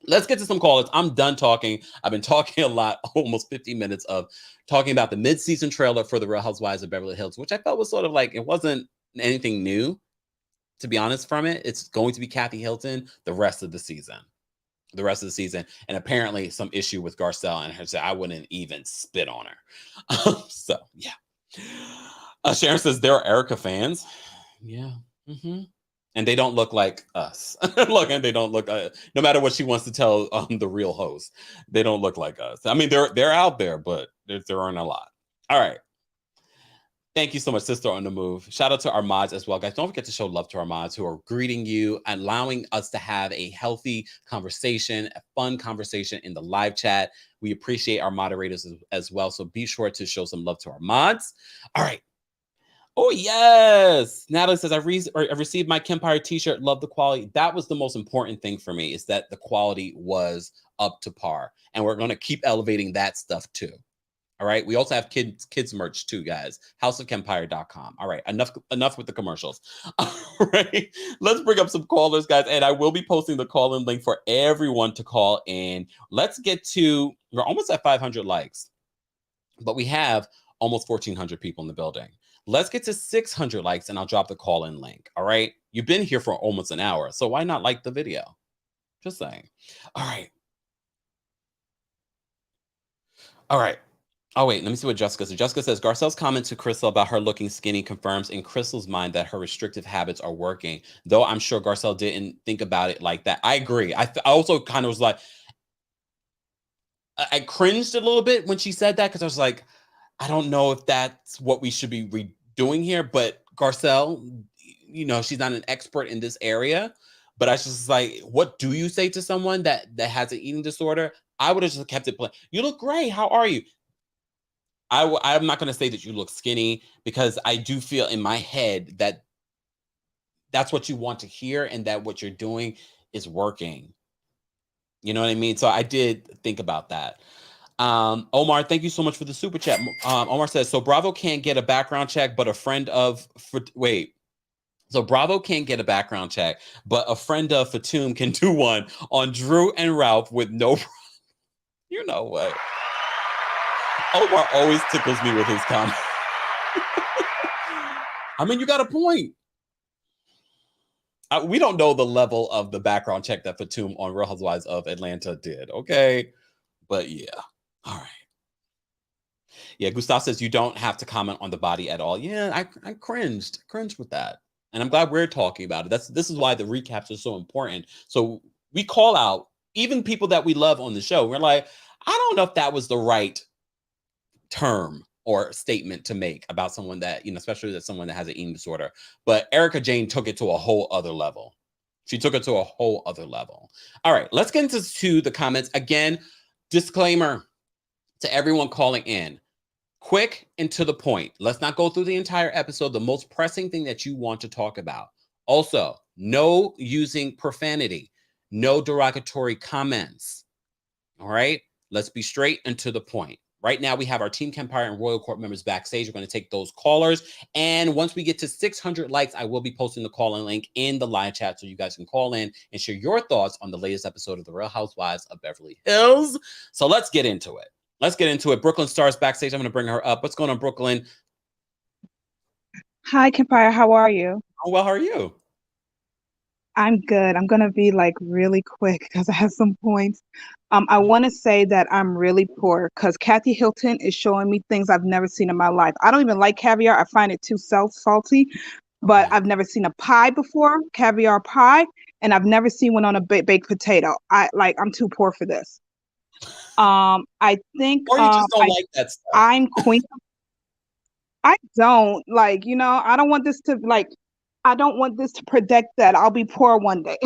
Let's get to some callers. I'm done talking. I've been talking a lot, almost 50 minutes of talking about the mid-season trailer for The Real Housewives of Beverly Hills, which I felt was sort of like, it wasn't anything new, to be honest, from it. It's going to be Kathy Hilton the rest of the season. And apparently some issue with Garcelle and her. I wouldn't even spit on her. So, yeah. Sharon says, there are Erica fans. Yeah. And they don't look like us. Look, and they don't look, no matter what she wants to tell the real host, they don't look like us. I mean, they're out there, but there aren't a lot. All right. Thank you so much, Sister on the Move. Shout out to our mods as well, guys. Don't forget to show love to our mods who are greeting you, allowing us to have a healthy conversation, a fun conversation in the live chat. We appreciate our moderators as well. So be sure to show some love to our mods. All right. Oh, yes. Natalie says, I received my Kempire t-shirt. Love the quality. That was the most important thing for me, is that the quality was up to par. And we're going to keep elevating that stuff too. All right. We also have kids merch too, guys. houseofkempire.com. All right. Enough with the commercials. All right. Let's bring up some callers, guys. And I will be posting the call-in link for everyone to call in. Let's get to, we're almost at 500 likes, but we have almost 1,400 people in the building. Let's get to 600 likes and I'll drop the call-in link. All right. You've been here for almost an hour, so why not like the video? Just saying. All right. Oh, wait, let me see what Jessica says. Jessica says, Garcelle's comment to Crystal about her looking skinny confirms in Crystal's mind that her restrictive habits are working, though I'm sure Garcelle didn't think about it like that. I agree. I also kind of was like, I cringed a little bit when she said that, because I was like, I don't know if that's what we should be doing here. But Garcelle, you know, she's not an expert in this area. But I was just like, what do you say to someone that has an eating disorder? I would have just kept it plain. You look great. How are you? I'm not going to say that you look skinny, because I do feel in my head that that's what you want to hear, and that what you're doing is working. You know what I mean? So I did think about that. Omar, thank you so much for the super chat. Omar says, so Bravo can't get a background check, but a friend of, so Bravo can't get a background check, but a friend of Fatum can do one on Drew and Ralph with no problem. You know what? Omar always tickles me with his comments. I mean, you got a point. We don't know the level of the background check that Fatum on Real Housewives of Atlanta did, okay? But yeah, all right. Yeah, Gustav says you don't have to comment on the body at all. Yeah, I cringed with that. And I'm glad we're talking about it. This is why the recaps are so important. So we call out even people that we love on the show. We're like, I don't know if that was the right term or statement to make about someone that, you know, especially that someone that has an eating disorder. But Erica Jane took it to a whole other level. She took it to a whole other level. All right, let's get into the comments. Again, disclaimer to everyone calling in. Quick and to the point. Let's not go through the entire episode. The most pressing thing that you want to talk about. Also, no using profanity. No derogatory comments. All right? Let's be straight and to the point. Right now, we have our Team Kempire and Royal Court members backstage. We're going to take those callers. And once we get to 600 likes, I will be posting the call-in link in the live chat so you guys can call in and share your thoughts on the latest episode of The Real Housewives of Beverly Hills. So let's get into it. Brooklyn Star's backstage. I'm going to bring her up. What's going on, Brooklyn? Hi, Kempire. How are you? Oh, well, how are you? I'm good. I'm going to be like really quick because I have some points. I want to say that I'm really poor because Kathy Hilton is showing me things I've never seen in my life. I don't even like caviar. I find it too salty, but I've never seen a pie before, caviar pie, and I've never seen one on a baked potato. I'm too poor for this. I think or you just don't like that stuff. I'm queen. I don't I don't want this to predict that I'll be poor one day.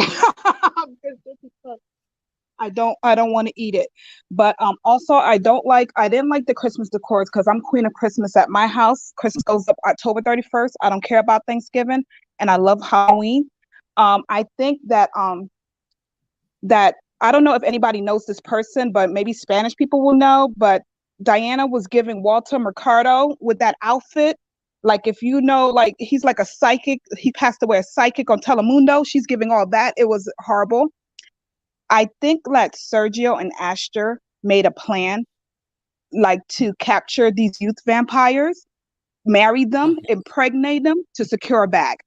I don't want to eat it. But also I didn't like the Christmas decors because I'm queen of Christmas at my house. Christmas goes up October 31st. I don't care about Thanksgiving and I love Halloween. I think that that I don't know if anybody knows this person, but maybe Spanish people will know, but Diana was giving Walter Mercado with that outfit. Like, if you know, like, he's like a psychic. He passed away, a psychic on Telemundo. She's giving all that. It was horrible. I think that Sergio and Asher made a plan, like, to capture these youth vampires, marry them, impregnate them to secure a bag.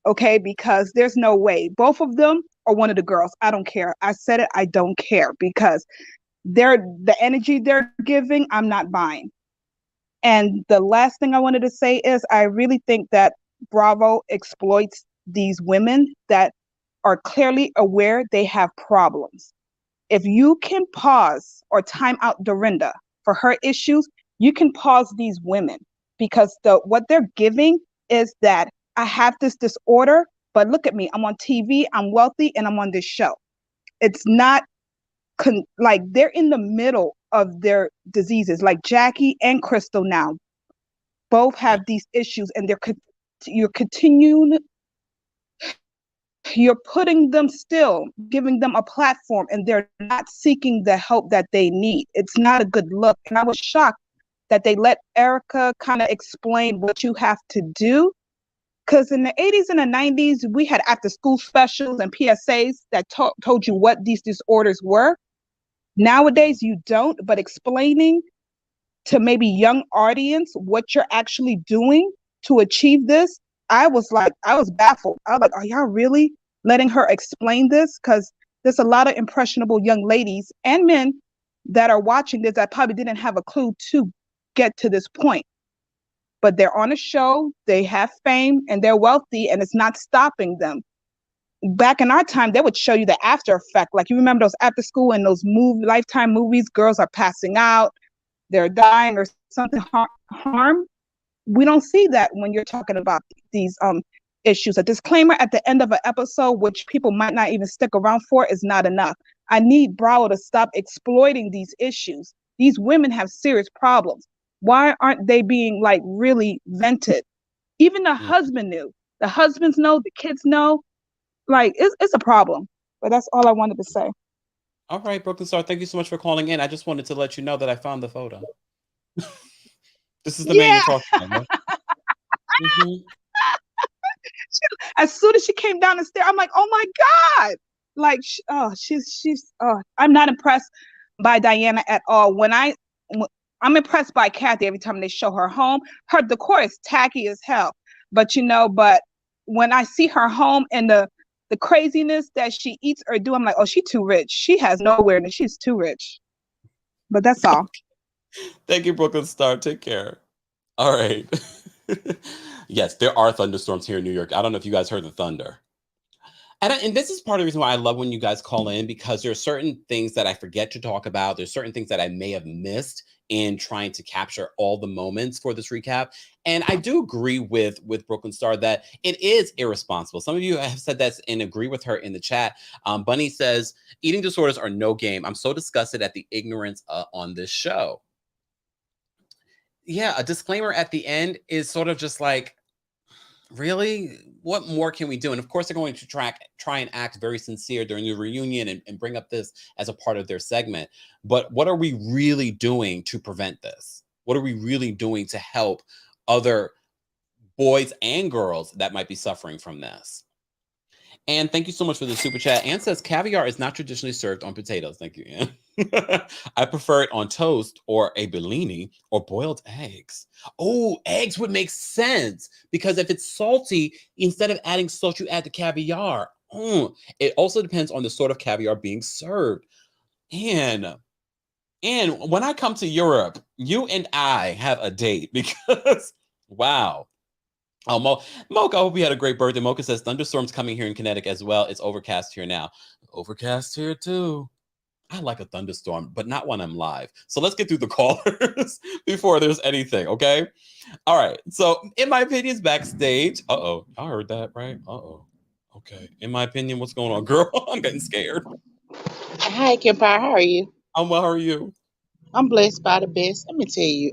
Okay, because there's no way. Both of them are one of the girls. I don't care. I said it. I don't care because the energy they're giving, I'm not buying. And the last thing I wanted to say is I really think that Bravo exploits these women that are clearly aware they have problems. If you can pause or time out Dorinda for her issues, you can pause these women because what they're giving is that I have this disorder, but look at me. I'm on TV, I'm wealthy, and I'm on this show. It's not like they're in the middle of their diseases, like Jackie and Crystal now. Both have these issues, and you're putting them still, giving them a platform, and they're not seeking the help that they need. It's not a good look. And I was shocked that they let Erica kind of explain what you have to do. Because in the 80s and the 90s, we had after school specials and PSAs that told you what these disorders were. Nowadays, you don't, but explaining to maybe young audience what you're actually doing to achieve this, I was baffled. I was like, are y'all really letting her explain this? Because there's a lot of impressionable young ladies and men that are watching this that probably didn't have a clue to get to this point. But they're on a show, they have fame, and they're wealthy, and it's not stopping them. back in our time, they would show you the after effect. Like, you remember those after school and those Lifetime movies, girls are passing out, they're dying or something harm. We don't see that when you're talking about these issues. A disclaimer at the end of an episode, which people might not even stick around for, is not enough. I need Bravo to stop exploiting these issues. These women have serious problems. Why aren't they being like really vented? Even the husband knew. The husbands know, the kids know. Like, it's a problem. But that's all I wanted to say. All right, Brooklyn Star, thank you so much for calling in. I just wanted to let you know that I found the photo. This is the man you're talking about. Mm-hmm. As soon as she came down the stairs, I'm like, oh my God. Like, I'm not impressed by Diana at all. I'm impressed by Kathy every time they show her home. Her decor is tacky as hell. But when I see her home and the craziness that she eats or do, I'm like, oh, she's too rich. She has no awareness. She's too rich. But that's all. Thank you, Brooklyn Star. Take care. All right. Yes, there are thunderstorms here in New York. I don't know if you guys heard the thunder. And this is part of the reason why I love when you guys call in, because there are certain things that I forget to talk about. There's certain things that I may have missed in trying to capture all the moments for this recap. And I do agree with Brooklyn Star that it is irresponsible. Some of you have said that and agree with her in the chat. Bunny says, eating disorders are no game. I'm so disgusted at the ignorance on this show. Yeah, a disclaimer at the end is sort of just like, really? What more can we do? And of course, they're going to try and act very sincere during the reunion and bring up this as a part of their segment. But what are we really doing to prevent this? What are we really doing to help other boys and girls that might be suffering from this? And thank you so much for the super chat. Ann says, caviar is not traditionally served on potatoes. Thank you, Ann. I prefer it on toast or a bellini or boiled eggs. Oh, eggs would make sense, because if it's salty, instead of adding salt, you add the caviar. It also depends on the sort of caviar being served. And when I come to Europe, you and I have a date, because, wow. Oh, Mocha, I hope you had a great birthday. Mocha says, thunderstorms coming here in Connecticut as well. It's overcast here now. Overcast here too. I like a thunderstorm, but not when I'm live. So let's get through the callers before there's anything, okay? All right. So in my opinions, backstage. Uh-oh. I heard that, right? Uh-oh. Okay. In my opinion, what's going on, girl? I'm getting scared. Hi, Kempire. How are you? I'm well. How are you? I'm blessed by the best. Let me tell you,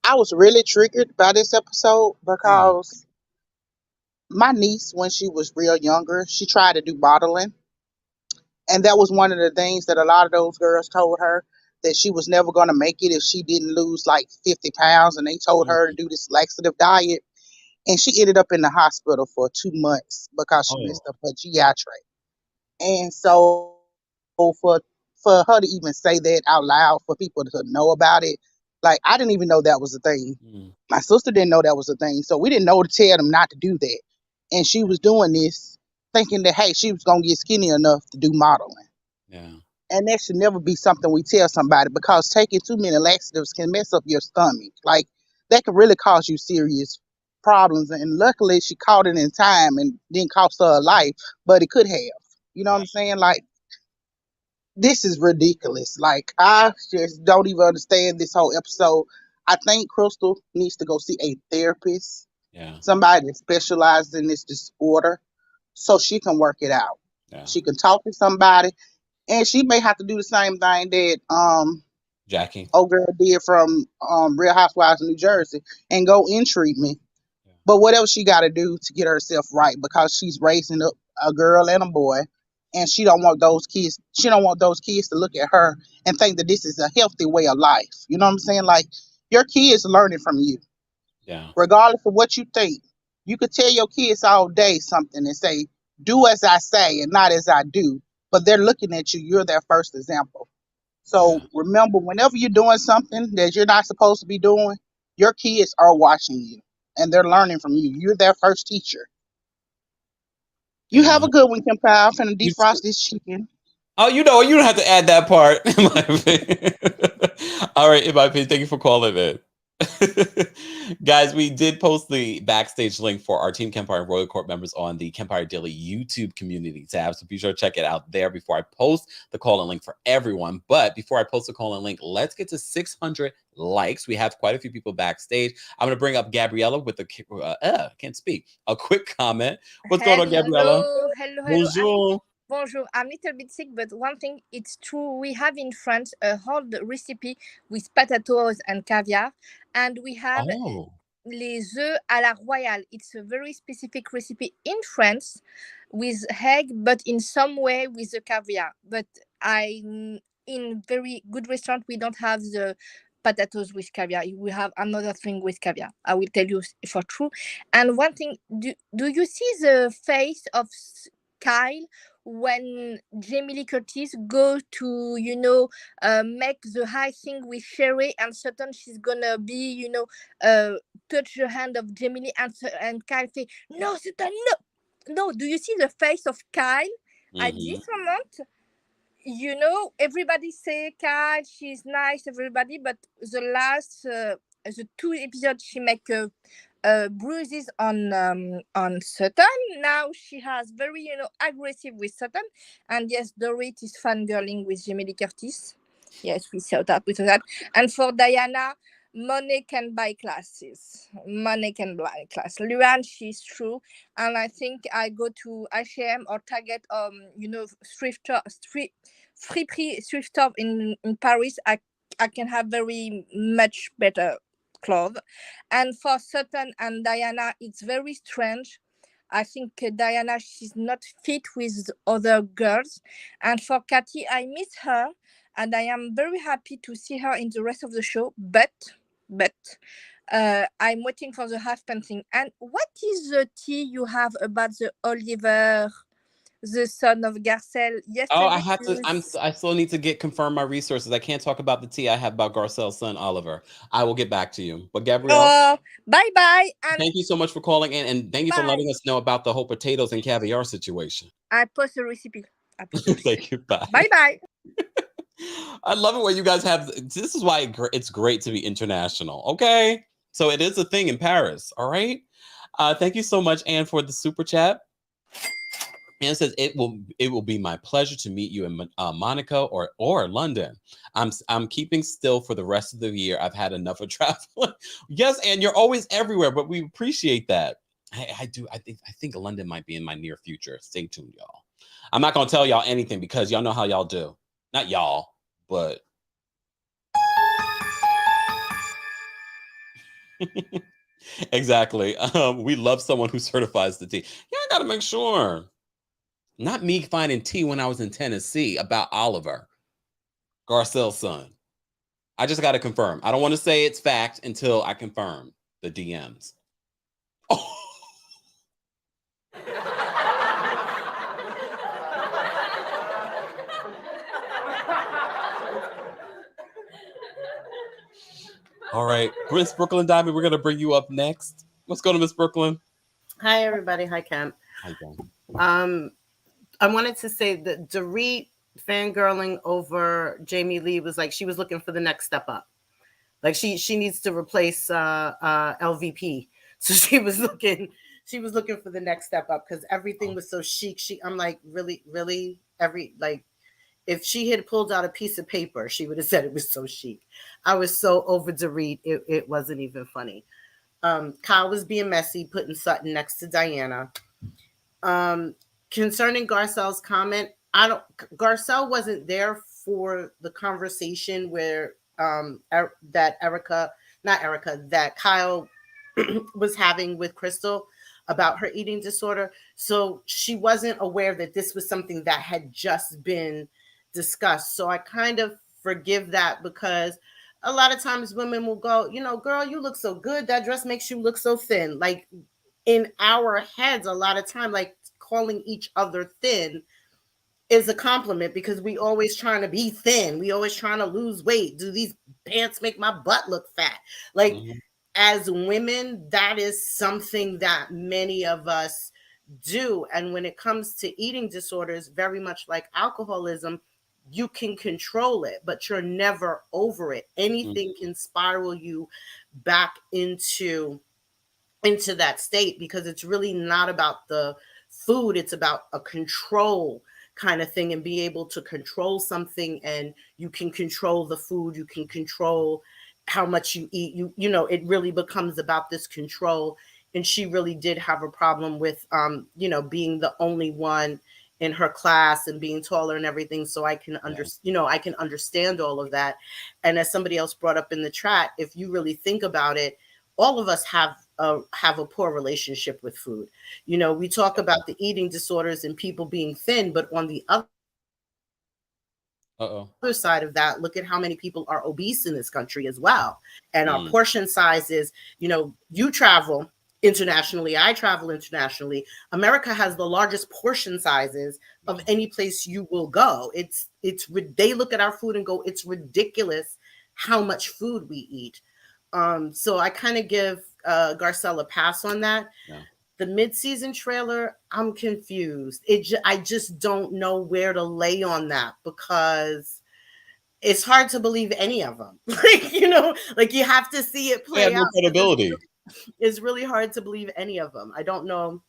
I was really triggered by this episode because my niece, when she was real younger, she tried to do modeling. And that was one of the things that a lot of those girls told her, that she was never going to make it if she didn't lose like 50 pounds. And they told her to do this laxative diet. And she ended up in the hospital for 2 months because she messed up her GI tract. And so for her to even say that out loud, for people to know about it, like, I didn't even know that was a thing. My sister didn't know that was a thing. So we didn't know to tell them not to do that. And she was doing this thinking that, hey, she was going to get skinny enough to do modeling. Yeah. And that should never be something we tell somebody, because taking too many laxatives can mess up your stomach. Like, that can really cause you serious problems. And luckily she caught it in time and didn't cost her a life, but it could have. You know what I'm saying? Like, this is ridiculous. Like, I just don't even understand this whole episode. I think Crystal needs to go see a therapist. Yeah. Somebody that specializes in this disorder, so she can work it out. Yeah. She can talk to somebody, and she may have to do the same thing that Jackie, old girl, did from Real Housewives of New Jersey, and go in treatment. Yeah. But whatever she got to do to get herself right, because she's raising up a girl and a boy, and she don't want those kids. She don't want those kids to look at her and think that this is a healthy way of life. You know what I'm saying? Like, your kids are learning from you. Yeah. Regardless of what you think, you could tell your kids all day something and say, do as I say and not as I do. But they're looking at you. You're their first example. So remember, whenever you're doing something that you're not supposed to be doing, your kids are watching you and they're learning from you. You're their first teacher. You have a good one, Kempire. I'm finna defrost this chicken. Oh, you know, you don't have to add that part. In my opinion. All right, in my opinion, thank you for calling in. Guys, we did post the backstage link for our Team Kempire and Royal Court members on the Kempire Daily YouTube community tab. So be sure to check it out there before I post the call-in link for everyone. But before I post the call-in link, let's get to 600 likes. We have quite a few people backstage. I'm going to bring up Gabriella with can't speak. A quick comment. What's going on, Gabriella? Hello. Bonjour. Bonjour. I'm a little bit sick, but one thing, it's true. We have in France a old recipe with potatoes and caviar, and we have les œufs à la royale. It's a very specific recipe in France with egg, but in some way with the caviar. But in very good restaurant, we don't have the potatoes with caviar. We have another thing with caviar. I will tell you for true. And one thing, do you see the face of Kyle when Jamie Lee Curtis go to, make the high thing with Sherry, and Sutton, she's gonna be, touch the hand of Jamie Lee, and Kyle say, no, Sutton, no. Do you see the face of Kyle at this moment? Everybody say Kyle, she's nice, everybody, but the last, the 2 episodes, she make bruises on Sutton. Now she has very aggressive with Sutton, and yes, Dorit is fangirling with Jamie Lee Curtis. Yes, we saw that. And for Diana, money can buy classes. Luan, she's true, and I think I go to H&M or Target, thrift store in Paris. I can have very much better clothes. And for Sutton and Diana, it's very strange. I think Diana, she's not fit with other girls. And for Kathy, I miss her, and I am very happy to see her in the rest of the show. But I'm waiting for the half painting. And what is the tea you have about the Oliver, the son of Garcelle? Yesterday, I still need to confirm my resources. I can't talk about the tea I have about Garcelle's son, Oliver. I will get back to you. But Gabrielle, bye. And thank you so much for calling in, and thank you for letting us know about the whole potatoes and caviar situation. I post a recipe. Thank you. Bye. Bye. I love it when you guys have. This is why it's great to be international. Okay, so it is a thing in Paris. All right. Thank you so much, Anne, for the super chat. And it says it will be my pleasure to meet you in Monaco or London. I'm keeping still for the rest of the year. I've had enough of traveling. Yes, and you're always everywhere, but we appreciate that. I think London might be in my near future. Stay tuned, y'all. I'm not gonna tell y'all anything because y'all know how y'all do. Not y'all, but exactly. We love someone who certifies the tea. Yeah, I gotta make sure. Not me finding tea when I was in Tennessee about Oliver, Garcelle's son. I just got to confirm. I don't want to say it's fact until I confirm the DMs. Oh. All right, Miss Brooklyn Diamond, we're going to bring you up next. Let's go to Miss Brooklyn. Hi, everybody. Hi, Kemp. Hi, Kemp. I wanted to say that Dorit fangirling over Jamie Lee was like she was looking for the next step up. Like she needs to replace LVP. So she was looking for the next step up because everything was so chic. I'm like, really? If she had pulled out a piece of paper, she would have said it was so chic. I was so over Dorit, it wasn't even funny. Kyle was being messy, putting Sutton next to Diana. Concerning Garcelle's comment, Garcelle wasn't there for the conversation where that Kyle was having with Crystal about her eating disorder. So she wasn't aware that this was something that had just been discussed. So I kind of forgive that because a lot of times women will go, girl, you look so good. That dress makes you look so thin. Like in our heads, a lot of time, like calling each other thin is a compliment because we always trying to be thin. We always trying to lose weight. Do these pants make my butt look fat? Like as women, that is something that many of us do. And when it comes to eating disorders, very much like alcoholism, you can control it, but you're never over it. Anything can spiral you back into that state, because it's really not about the food. It's about a control kind of thing, and be able to control something, and you can control the food, you can control how much you eat. You know, it really becomes about this control. And she really did have a problem with you know, being the only one in her class and being taller and everything. So I can you know, I can understand all of that. And as somebody else brought up in the chat, if you really think about it, all of us have a poor relationship with food. You know, we talk about the eating disorders and people being thin, but on the other side of that, look at how many people are obese in this country as well. And our portion sizes, you know, you travel internationally, I travel internationally. America has the largest portion sizes of any place you will go. They look at our food and go, it's ridiculous how much food we eat. So I kind of give Garcelle a pass on that. Yeah. The mid-season trailer, I'm confused. I just don't know where to lay on that, because it's hard to believe any of them. Like, you know, like you have to see it play out. No credibility. It's really hard to believe any of them. I don't know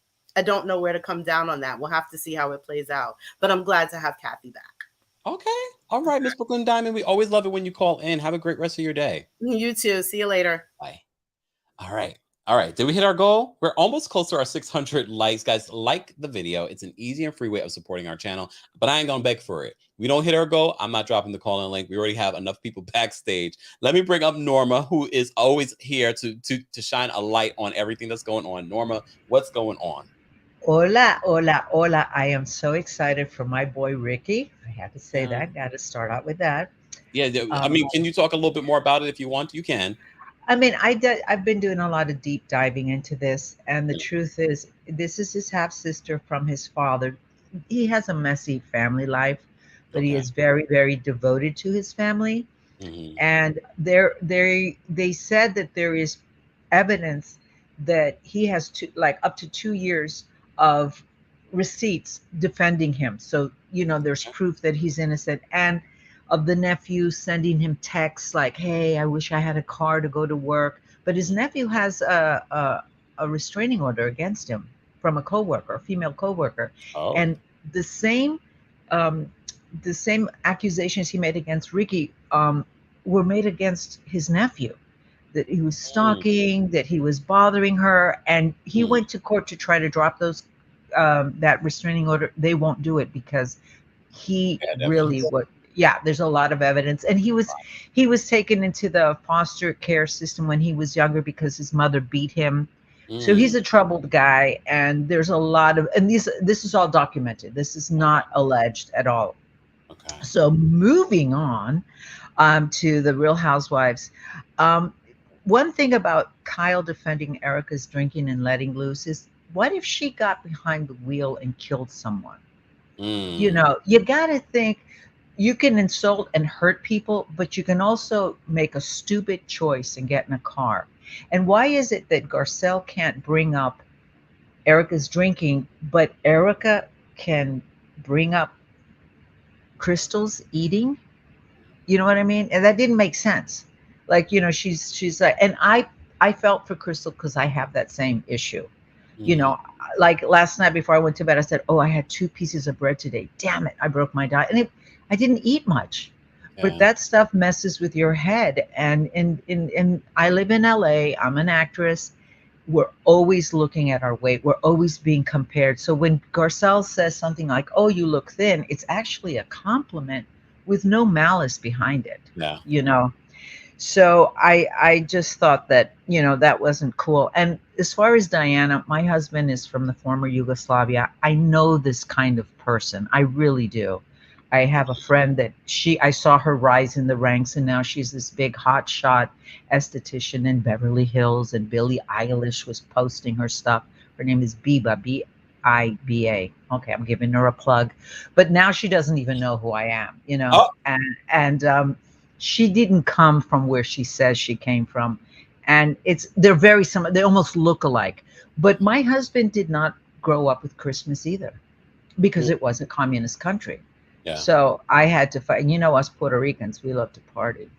where to come down on that. We'll have to see how it plays out. But I'm glad to have Kathy back. Okay. All right, Miss Brooklyn Diamond. We always love it when you call in. Have a great rest of your day. You too. See you later. Bye. All right. All right. Did we hit our goal? We're almost close to our 600 likes. Guys, like the video. It's an easy and free way of supporting our channel, but I ain't going to beg for it. We don't hit our goal, I'm not dropping the call-in link. We already have enough people backstage. Let me bring up Norma, who is always here to shine a light on everything that's going on. Norma, what's going on? Hola, hola, hola. I am so excited for my boy, Ricky. I have to say that. Got to start out with that. Yeah. I mean, can you talk a little bit more about it if you want? You can. I mean, I've been doing a lot of deep diving into this. And the truth is, this is his half-sister from his father. He has a messy family life, but he is very, very devoted to his family. And they said that there is evidence that he has up to 2 years of receipts defending him. So, you know, there's proof that he's innocent, and of the nephew sending him texts like, hey, I wish I had a car to go to work. But his nephew has a restraining order against him from a coworker, a female coworker. And the same accusations he made against Ricky were made against his nephew, that he was stalking, that he was bothering her. And he went to court to try to drop those that restraining order. They won't do it because he really would. Yeah, there's a lot of evidence. And he was taken into the foster care system when he was younger because his mother beat him. So he's a troubled guy, and there's a lot of, and this is all documented. This is not alleged at all. So moving on to the Real Housewives. One thing about Kyle defending Erica's drinking and letting loose is, what if she got behind the wheel and killed someone? You know, you got to think, you can insult and hurt people, but you can also make a stupid choice and get in a car. And why is it that Garcelle can't bring up Erica's drinking, but Erica can bring up Crystal's eating? You know what I mean? And that didn't make sense. Like, you know, she's like, and I felt for Crystal because I have that same issue. You know, like last night before I went to bed, I said, oh, I had 2 pieces of bread today. Damn it, I broke my diet. And I didn't eat much. But that stuff messes with your head. And I live in LA. I'm an actress. We're always looking at our weight. We're always being compared. So when Garcelle says something like, oh, you look thin, it's actually a compliment with no malice behind it. Yeah. You know? So I just thought that, you know, that wasn't cool. And as far as Diana, my husband is from the former Yugoslavia. I know this kind of person. I really do. I have a friend that I saw her rise in the ranks, and now she's this big hotshot esthetician in Beverly Hills, and Billie Eilish was posting her stuff. Her name is Biba, B-I-B-A. Okay, I'm giving her a plug. But now she doesn't even know who I am, you know? And she didn't come from where she says she came from. And they're very similar. They almost look alike. But my husband did not grow up with Christmas either, because it was a communist country. Yeah. So I had to fight. You know, us Puerto Ricans, we love to party.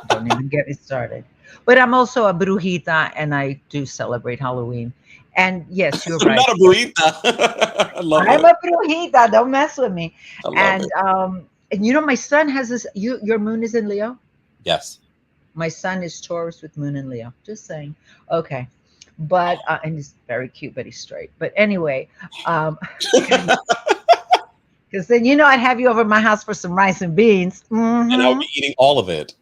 Don't even get me started. But I'm also a brujita, and I do celebrate Halloween. And yes, you're I'm right. not a burrito. I love I'm it. a brujita. Don't mess with me. I love it. And you know, my son has this. Your moon is in Leo. Yes. My son is Taurus with moon in Leo. Just saying. Okay. But and he's very cute, but he's straight. But anyway, because then I'd have you over at my house for some rice and beans. And I'll be eating all of it.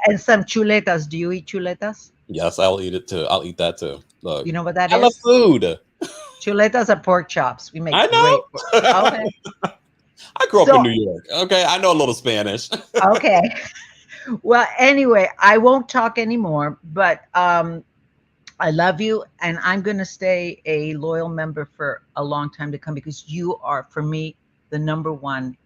And some chuletas. Do you eat chuletas? Yes, I'll eat it too. I'll eat that too. Look, You know what that I is? love food. Chuletas are pork chops. We make I know. great. Okay. I grew up in New York. Okay, I know a little Spanish. Okay. Well, anyway, I won't talk anymore, but I love you, and I'm going to stay a loyal member for a long time to come because you are, for me, the number one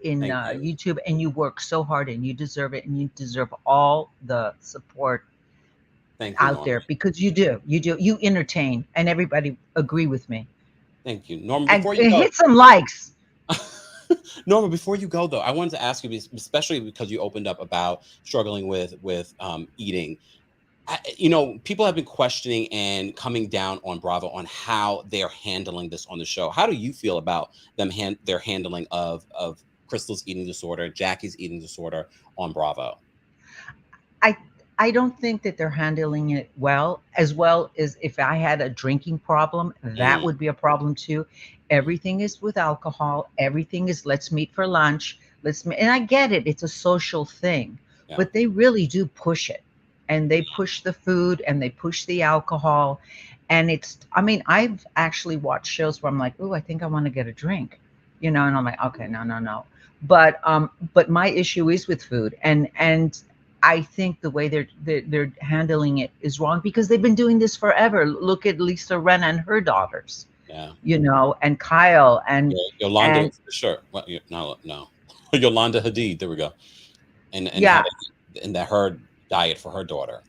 in YouTube, and you work so hard, and you deserve it, and you deserve all the support out there because you do. You entertain, and everybody agree with me. Thank you, Norma. And Before you go, hit some likes. Norma, before you go though, I wanted to ask you, especially because you opened up about struggling with eating. People have been questioning and coming down on Bravo on how they're handling this on the show. How do you feel about their handling of Crystal's eating disorder, Jackie's eating disorder on Bravo? I don't think that they're handling it well as if I had a drinking problem, that would be a problem too. Everything is with alcohol. Everything is let's meet for lunch. And I get it. It's a social thing, but they really do push it, and they push the food and they push the alcohol. And I've actually watched shows where I'm like, oh, I think I want to get a drink, and I'm like, okay, no. But my issue is with food, and I think the way they're handling it is wrong because they've been doing this forever. Look at Lisa Rinna and her daughters. Yeah. And Kyle and Yolanda, for sure. Well, no. Yolanda Hadid. There we go. And that her diet for her daughter.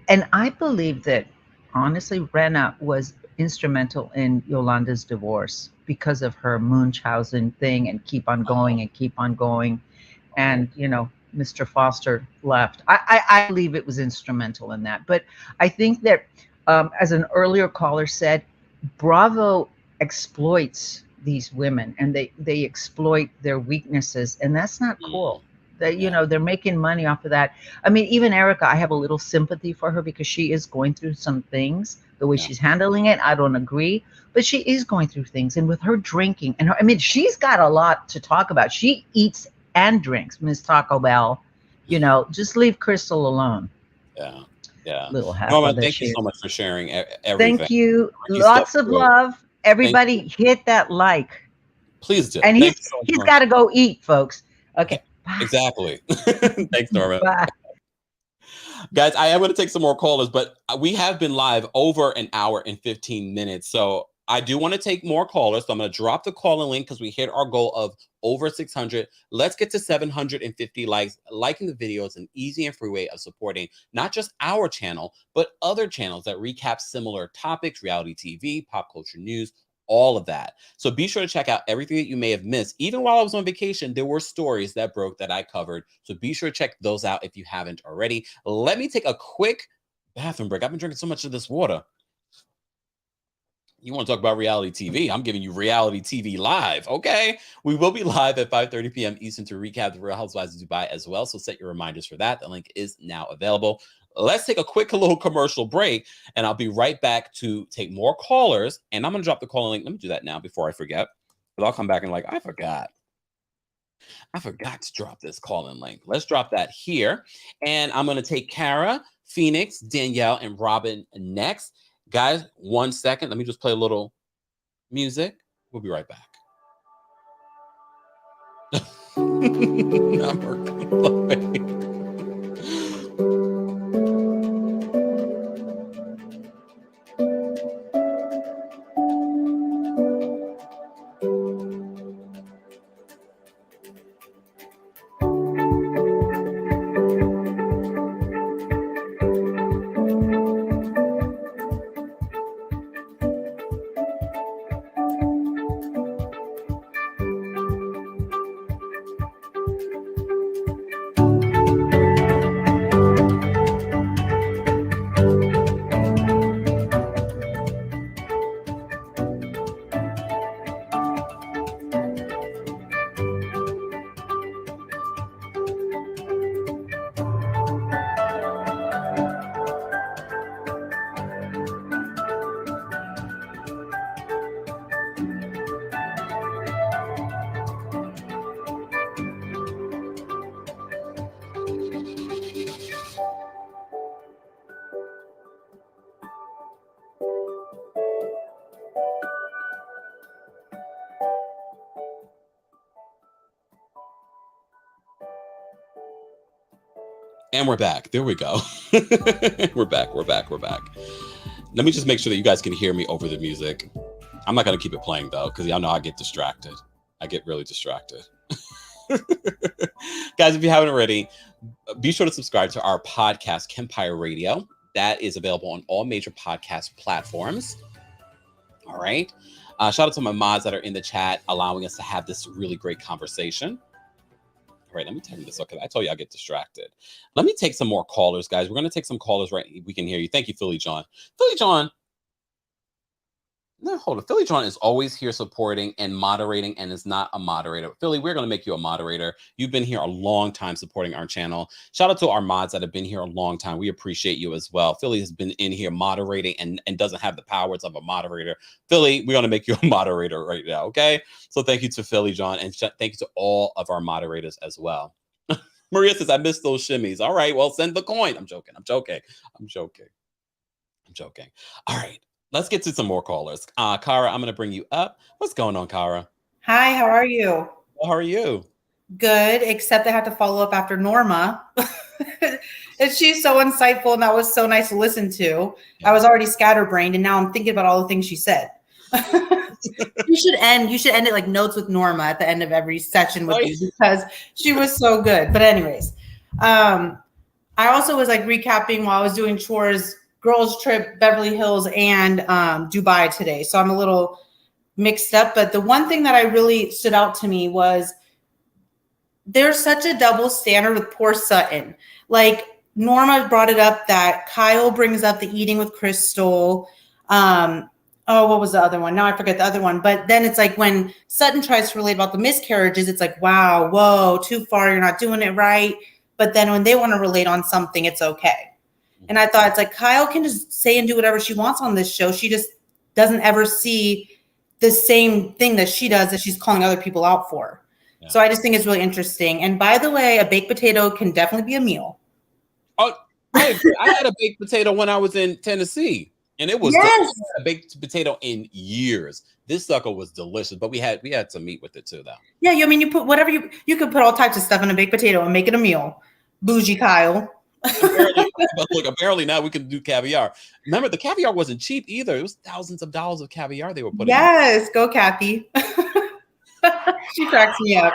And I believe that honestly, Rinna was instrumental in Yolanda's divorce because of her Munchausen thing and keep on going. And Mr. Foster left. I believe it was instrumental in that. But I think that, as an earlier caller said, Bravo exploits these women, and they exploit their weaknesses, and that's not cool. They're making money off of that. I mean, even Erica, I have a little sympathy for her because she is going through some things. The way she's handling it, I don't agree, but she is going through things. And with her drinking, she's got a lot to talk about. She eats and drinks, Miss Taco Bell. Just leave Crystal alone. Yeah. Little half Norma, of thank you so much for sharing everything. Thank you. Lots of love. Everybody hit that like. Please do. And he's got to go eat, folks. Okay. Bye. Exactly. Thanks, Norma. Bye. Guys, I am going to take some more callers, but we have been live over an hour and 15 minutes. So I do want to take more callers. So I'm going to drop the call-in link because we hit our goal of over 600. Let's get to 750 likes. Liking the video is an easy and free way of supporting not just our channel, but other channels that recap similar topics, reality TV, pop culture news, all of that. So be sure to check out everything that you may have missed. Even while I was on vacation, there were stories that broke that I covered. So be sure to check those out if you haven't already. Let me take a quick bathroom break. I've been drinking so much of this water. You want to talk about reality TV? I'm giving you reality TV live. Okay. We will be live at 5:30 p.m. Eastern to recap the Real Housewives of Dubai as well. So set your reminders for that. The link is now available. Let's take a quick little commercial break, and I'll be right back to take more callers. And I'm going to drop the call link. Let me do that now before I forget. But I'll come back and I forgot to drop this call-in link. Let's drop that here. And I'm going to take Kara, Phoenix, Danielle, and Robin next. Guys, 1 second. Let me just play a little music. We'll be right back. I'm working. And we're back. There we go. We're back. Let me just make sure that you guys can hear me over the music. I'm not going to keep it playing, though, because y'all know I get distracted. I get really distracted. Guys, if you haven't already, be sure to subscribe to our podcast, Kempire Radio. That is available on all major podcast platforms. All right. Shout out to my mods that are in the chat, allowing us to have this really great conversation. All right, let me turn this. Okay, I told you I get distracted. Let me take some more callers, guys. We're going to take some callers, right? We can hear you. Thank you, Philly John. Philly John. No, hold on. Philly John is always here supporting and moderating and is not a moderator. Philly, we're going to make you a moderator. You've been here a long time supporting our channel. Shout out to our mods that have been here a long time. We appreciate you as well. Philly has been in here moderating and doesn't have the powers of a moderator. Philly, we're going to make you a moderator right now, okay? So thank you to Philly John, and thank you to all of our moderators as well. Maria says, I miss those shimmies. All right, well, send the coin. I'm joking. All right. Let's get to some more callers. Kara, I'm going to bring you up. What's going on, Kara? Hi, how are you? Well, how are you? Good, except I have to follow up after Norma. And she's so insightful, and that was so nice to listen to. I was already scatterbrained, and now I'm thinking about all the things she said. You should end it like notes with Norma at the end of every session with you, because she was so good. But anyways, I also was like recapping while I was doing chores, girls trip, Beverly Hills, and Dubai today. So I'm a little mixed up. But the one thing that I really stood out to me was there's such a double standard with poor Sutton. Like Norma brought it up that Kyle brings up the eating with Crystal. What was the other one? Now I forget the other one. But then it's like when Sutton tries to relate about the miscarriages, it's like, wow, whoa, too far. You're not doing it right. But then when they want to relate on something, it's okay. And I thought it's like Kyle can just say and do whatever she wants on this show. She just doesn't ever see the same thing that she does that she's calling other people out for. Yeah. So I just think it's really interesting. And by the way, a baked potato can definitely be a meal. Oh, I had a baked potato when I was in Tennessee, and it was a baked potato in years. This sucker was delicious, but we had some meat with it too, though. Yeah, I mean, you put whatever you could put all types of stuff in a baked potato and make it a meal. Bougie Kyle. Apparently now we can do caviar. Remember, the caviar wasn't cheap either. It was thousands of dollars of caviar they were putting. Yes, go Kathy. She cracks me up.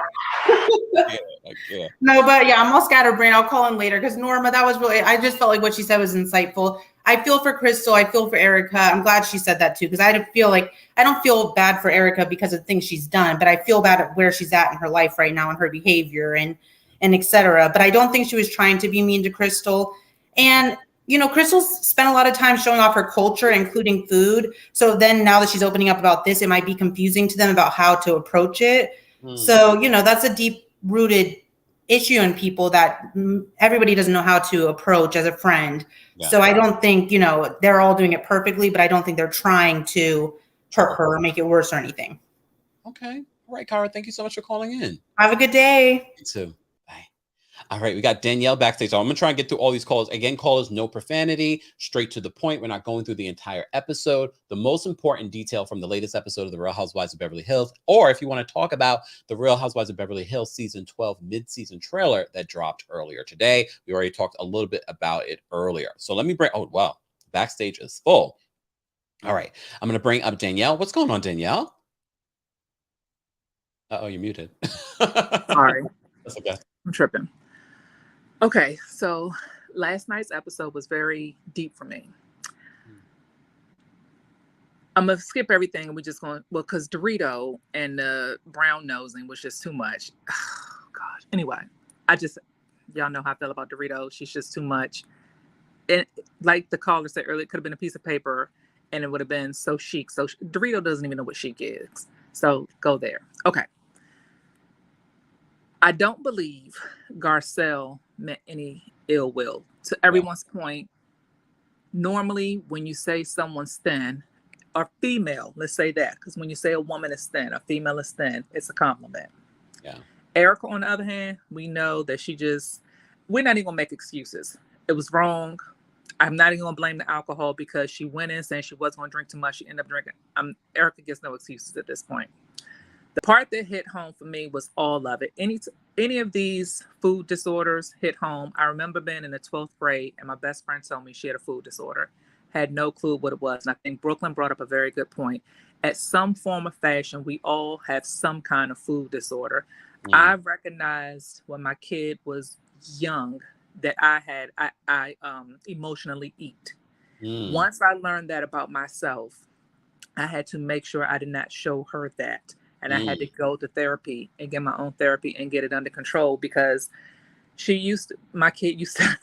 Yeah. No, but yeah, I'm all scatterbrained. I'll call in later because Norma, that was really, I just felt like what she said was insightful. I feel for Crystal. I feel for Erica. I'm glad she said that too, because I don't feel bad for Erica because of the things she's done, but I feel bad at where she's at in her life right now and her behavior and etc. But I don't think she was trying to be mean to Crystal. And, Crystal's spent a lot of time showing off her culture, including food. So then now that she's opening up about this, it might be confusing to them about how to approach it. So, that's a deep rooted issue in people that everybody doesn't know how to approach as a friend. Yeah. So I don't think, they're all doing it perfectly, but I don't think they're trying to hurt her or make it worse or anything. Okay. All right, Kara, thank you so much for calling in. Have a good day. You too. All right, we got Danielle backstage. So I'm going to try and get through all these calls. Again, callers, no profanity, straight to the point. We're not going through the entire episode. The most important detail from the latest episode of The Real Housewives of Beverly Hills, or if you want to talk about The Real Housewives of Beverly Hills Season 12 mid-season trailer that dropped earlier today. We already talked a little bit about it earlier. So let me backstage is full. All right, I'm going to bring up Danielle. What's going on, Danielle? Uh-oh, you're muted. Sorry. That's okay. I'm tripping. Okay, so last night's episode was very deep for me. I'm going to skip everything and we're just going, because Dorito and the brown nosing was just too much. Oh, God. Anyway, y'all know how I feel about Dorito. She's just too much. And like the caller said earlier, it could have been a piece of paper and it would have been so chic. So Dorito doesn't even know what chic is. So go there. Okay. I don't believe Garcelle meant any ill will. To everyone's point, normally when you say someone's thin, or female, let's say that, because when you say a woman is thin, a female is thin, it's a compliment. Yeah. Erica, on the other hand, we know that we're not even gonna make excuses. It was wrong. I'm not even gonna blame the alcohol because she went in saying she wasn't gonna drink too much. She ended up drinking. Erica gets no excuses at this point. The part that hit home for me was all of it. Any of these food disorders hit home. I remember being in the 12th grade and my best friend told me she had a food disorder. Had no clue what it was. And I think Brooklyn brought up a very good point. At some form of fashion, we all have some kind of food disorder. I recognized when my kid was young that I emotionally eat. Once I learned that about myself, I had to make sure I did not show her that. And I had to go to therapy and get my own therapy and get it under control, because my kid used to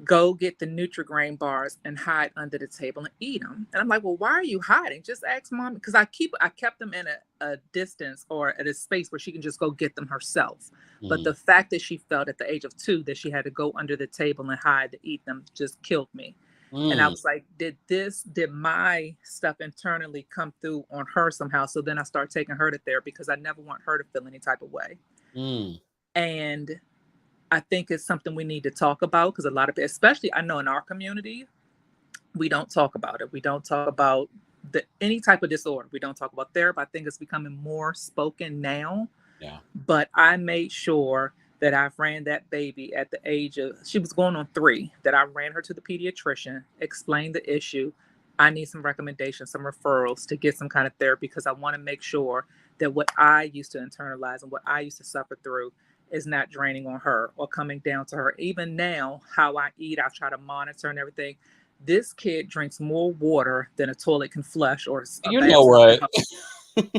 go get the Nutri-Grain bars and hide under the table and eat them. And I'm like, well, why are you hiding? Just ask mom. Because I kept them in a distance or at a space where she can just go get them herself. But the fact that she felt at the age of 2 that she had to go under the table and hide to eat them just killed me. And I was like, did my stuff internally come through on her somehow? So then I started taking her to therapy because I never want her to feel any type of way. And I think it's something we need to talk about, because a lot of, especially I know in our community, we don't talk about it. We don't talk about any type of disorder. We don't talk about therapy. I think it's becoming more spoken now. Yeah. But I made sure that I ran that baby at the age of, she was going on 3, that I ran her to the pediatrician, explained the issue. I need some recommendations, some referrals to get some kind of therapy, because I want to make sure that what I used to internalize and what I used to suffer through is not draining on her or coming down to her. Even now, how I eat, I try to monitor and everything. This kid drinks more water than a toilet can flush, or you know what?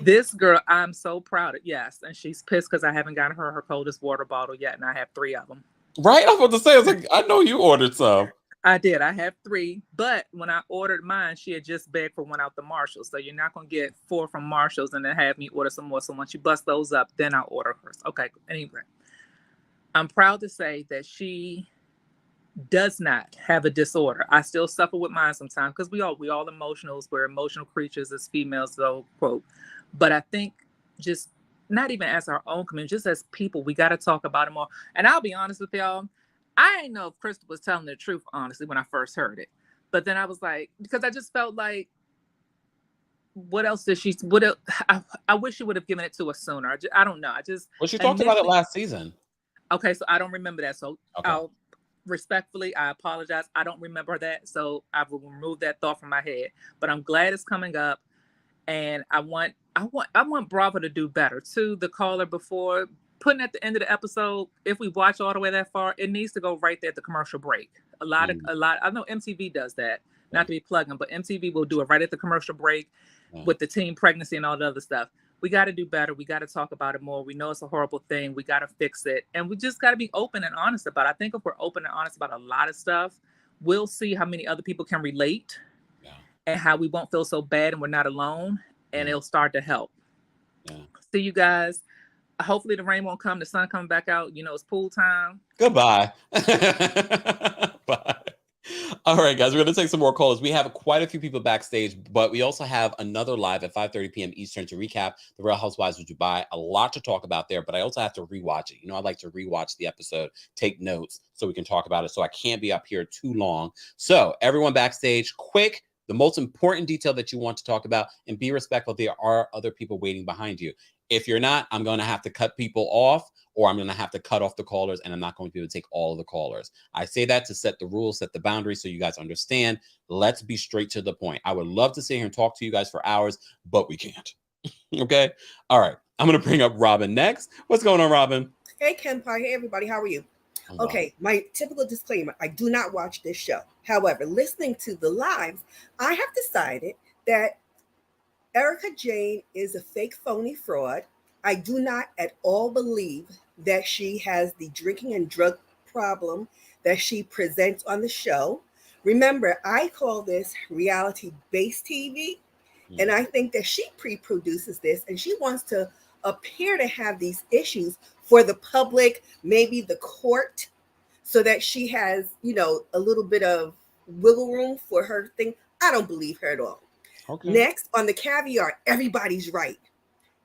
This girl, I'm so proud of. Yes, and she's pissed because I haven't gotten her coldest water bottle yet, and I have 3 of them. Right, I was about to say, I was like, I know you ordered some. I did. I have 3, but when I ordered mine, she had just begged for one out the Marshalls. So you're not gonna get 4 from Marshalls and then have me order some more. So once you bust those up, then I'll order hers. Okay. Anyway, I'm proud to say that she does not have a disorder. I still suffer with mine sometimes, because we all emotionals. We're emotional creatures as females, so quote. But I think just not even as our own community, just as people, we got to talk about it more. And I'll be honest with y'all, I didn't know if Crystal was telling the truth, honestly, when I first heard it. But then I was like, because I just felt like, what else did she? I wish she would have given it to us sooner. I don't know. Well, she talked about it last season. Okay, so I don't remember that. So I'll respectfully, I apologize. I don't remember that. So I will remove that thought from my head. But I'm glad it's coming up. And I want Bravo to do better. To the caller before, putting at the end of the episode, if we watch all the way that far, it needs to go right there at the commercial break. A lot. I know MTV does that. Not to be plugging, but MTV will do it right at the commercial break with the teen pregnancy and all the other stuff. We got to do better. We got to talk about it more. We know it's a horrible thing. We got to fix it. And we just got to be open and honest about it. I think if we're open and honest about a lot of stuff, we'll see how many other people can relate and how we won't feel so bad and we're not alone. And it'll start to help. See you guys. Hopefully the rain won't come. The sun coming back out. You know, it's pool time. Goodbye. Bye. All right, guys, we're going to take some more calls. We have quite a few people backstage, but we also have another live at 5:30 p.m. Eastern to recap The Real Housewives of Dubai. A lot to talk about there, but I also have to rewatch it. You know, I like to rewatch the episode, take notes so we can talk about it. So I can't be up here too long. So everyone backstage, quick, the most important detail that you want to talk about, and be respectful. There are other people waiting behind you. If you're not, I'm going to have to cut people off, or I'm going to have to cut off the callers, and I'm not going to be able to take all of the callers. I say that to set the rules, set the boundaries, so you guys understand. Let's be straight to the point. I would love to sit here and talk to you guys for hours, but we can't. Okay? All right. I'm going to bring up Robin next. What's going on, Robin? Hey, Kempire. Hey, everybody. How are you? Okay, my typical disclaimer, I do not watch this show. However, listening to the lives, I have decided that Erica Jane is a fake, phony fraud. I do not at all believe that she has the drinking and drug problem that she presents on the show. Remember, I call this reality-based TV, and I think that she pre-produces this, and she wants to appear to have these issues for the public, maybe the court, so that she has, you know, a little bit of wiggle room for her thing. I don't believe her at all. Okay. Next, on the caviar, everybody's right.